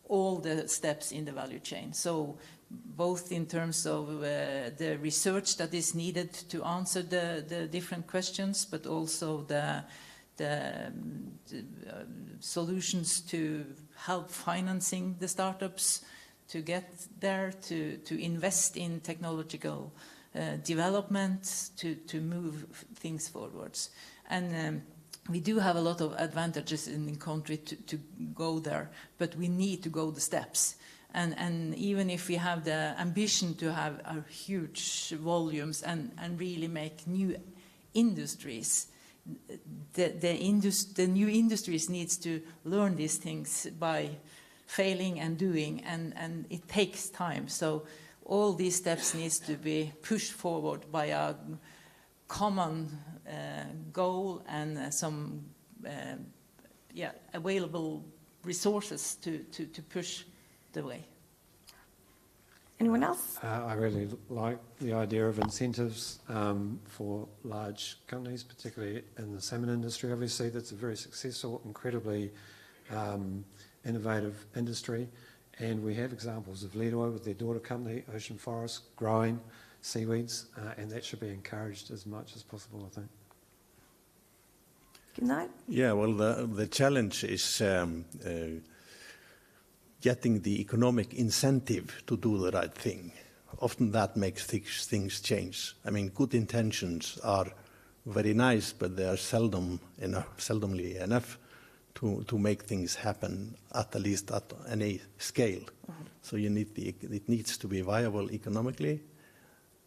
all the steps in the value chain. So both in terms of the research that is needed to answer the different questions, but also the solutions to help financing the startups to get there, to invest in technological development, to move things forwards. And we do have a lot of advantages in the country to go there, but we need to go the steps. And even if we have the ambition to have our huge volumes and really make new industries, the new industries needs to learn these things by failing and doing, and it takes time. So all these steps needs to be pushed forward by a common goal and some available resources to push the way. Anyone else? I really like the idea of incentives for large companies, particularly in the salmon industry. Obviously, that's a very successful, incredibly innovative industry. And we have examples of Leroi with their daughter company, Ocean Forest, growing seaweeds, and that should be encouraged as much as possible, I think. Good night. Yeah, well, the challenge is getting the economic incentive to do the right thing. Often that makes things change. I mean, good intentions are very nice, but they are seldomly enough to make things happen, at least at any scale. Mm-hmm. So it needs to be viable economically,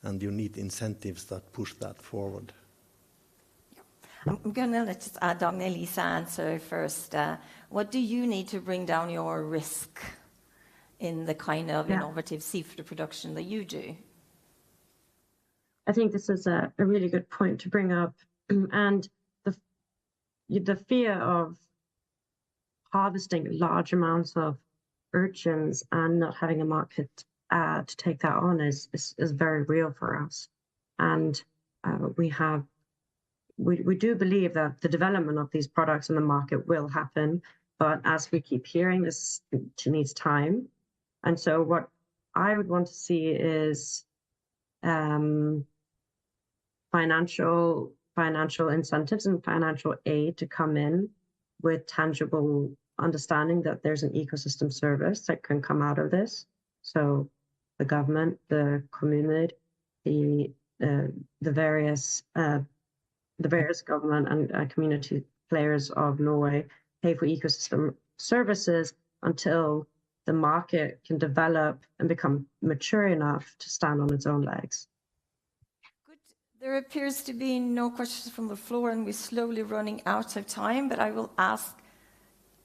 and you need incentives that push that forward. I'm going to let Dagny-Lise answer first. What do you need to bring down your risk in the kind of innovative seafood production that you do? I think this is a really good point to bring up. And the fear of harvesting large amounts of urchins and not having a market to take that on is very real for us. And we do believe that the development of these products in the market will happen, but as we keep hearing, this needs time. And so what I would want to see is financial incentives and financial aid to come in with tangible understanding that there's an ecosystem service that can come out of this. So the government, the community, the various government and community players of Norway pay for ecosystem services until the market can develop and become mature enough to stand on its own legs. Good. There appears to be no questions from the floor, and we're slowly running out of time, but I will ask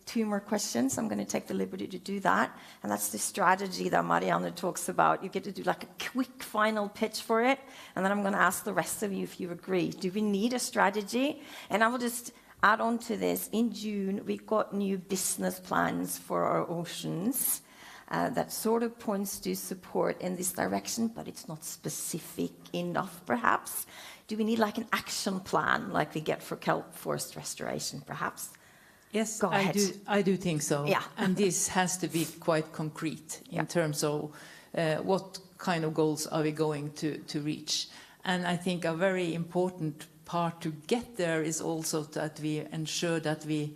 2 more questions. I'm going to take the liberty to do that, and that's the strategy that Marianne talks about. You get to do like a quick final pitch for it, and then I'm going to ask the rest of you if you agree. Do we need a strategy? And I will just add on to this. In June, we got new business plans for our oceans that sort of points to support in this direction, but it's not specific enough, perhaps. Do we need like an action plan like we get for kelp forest restoration, perhaps? Yes, Go ahead. I do think so. Yeah. And this has to be quite concrete in terms of what kind of goals are we going to reach. And I think a very important part to get there is also that we ensure that we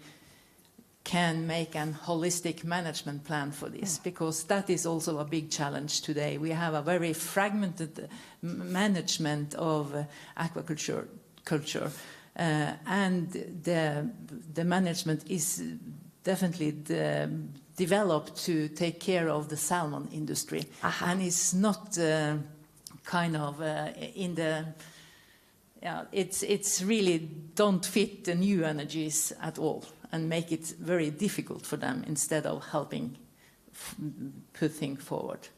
can make an holistic management plan for this, because that is also a big challenge today. We have a very fragmented management of aquaculture. And the management is definitely developed to take care of the salmon industry. Uh-huh. And it's not it's really don't fit the new energies at all and make it very difficult for them instead of helping put things forward.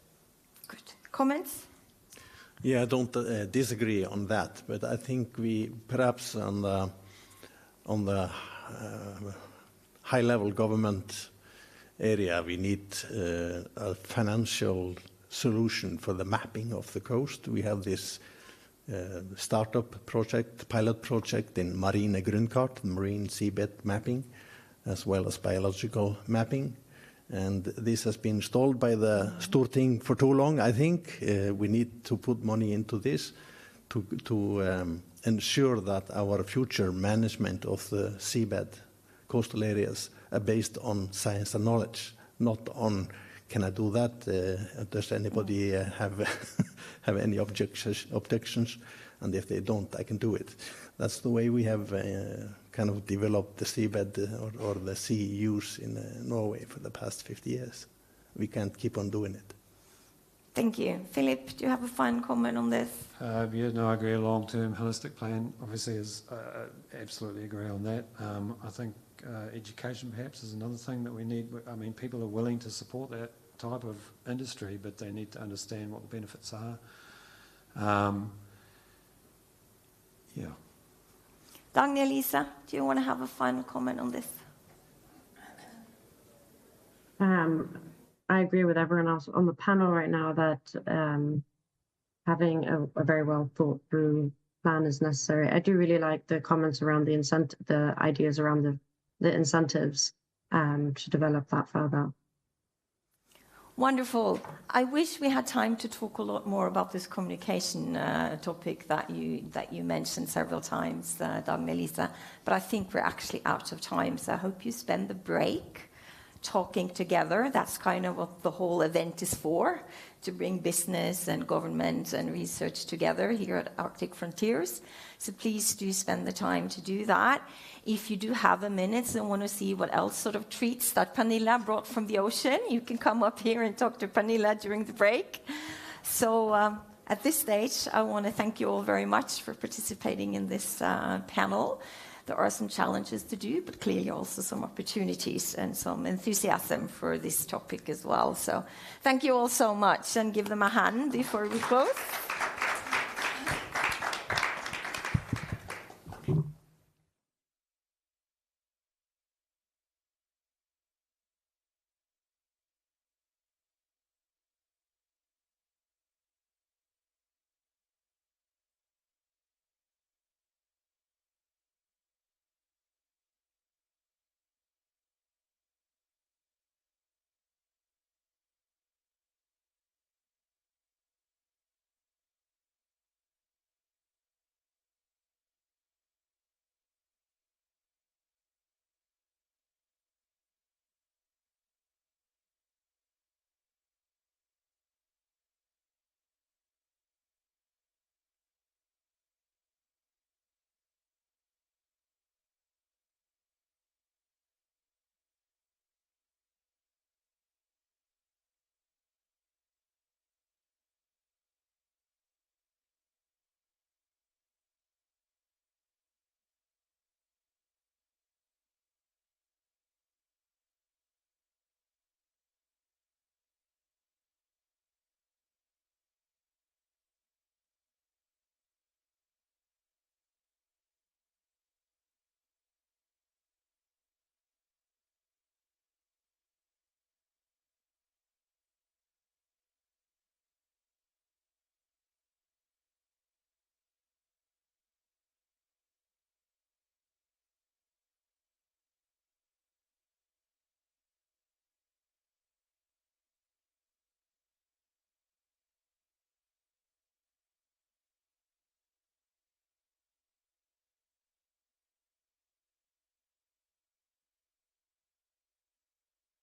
Good. Comments? Yeah, I don't disagree on that, but I think we perhaps on the high-level government area we need a financial solution for the mapping of the coast. We have this startup project, pilot project in marine grunnkart, marine seabed mapping, as well as biological mapping. And this has been stalled by the Storting for too long, I think. We need to put money into this to ensure that our future management of the seabed coastal areas are based on science and knowledge, not on can I do that? Does anybody have any objections? And if they don't, I can do it. That's the way we have kind of developed the seabed or the sea use in Norway for the past 50 years. We can't keep on doing it. Thank you. Philip, do you have a final comment on this? Yeah, no, I agree. A long-term holistic plan obviously is absolutely agree on that. I think education perhaps is another thing that we need. I mean, people are willing to support that type of industry, but they need to understand what the benefits are. Yeah. Dagny-Lise, do you want to have a final comment on this? I agree with everyone else on the panel right now that having a very well thought through plan is necessary. I do really like the comments around the ideas around the incentives to develop that further. Wonderful. I wish we had time to talk a lot more about this communication topic that you mentioned several times, Dag-Melisa, but I think we're actually out of time, so I hope you spend the break talking together. That's kind of what the whole event is for, to bring business and government and research together here at Arctic Frontiers. So please do spend the time to do that. If you do have a minute and want to see what else sort of treats that Pernilla brought from the ocean, you can come up here and talk to Pernilla during the break. So at this stage, I want to thank you all very much for participating in this panel. There are some challenges to do, but clearly also some opportunities and some enthusiasm for this topic as well. So thank you all so much, and give them a hand before we close.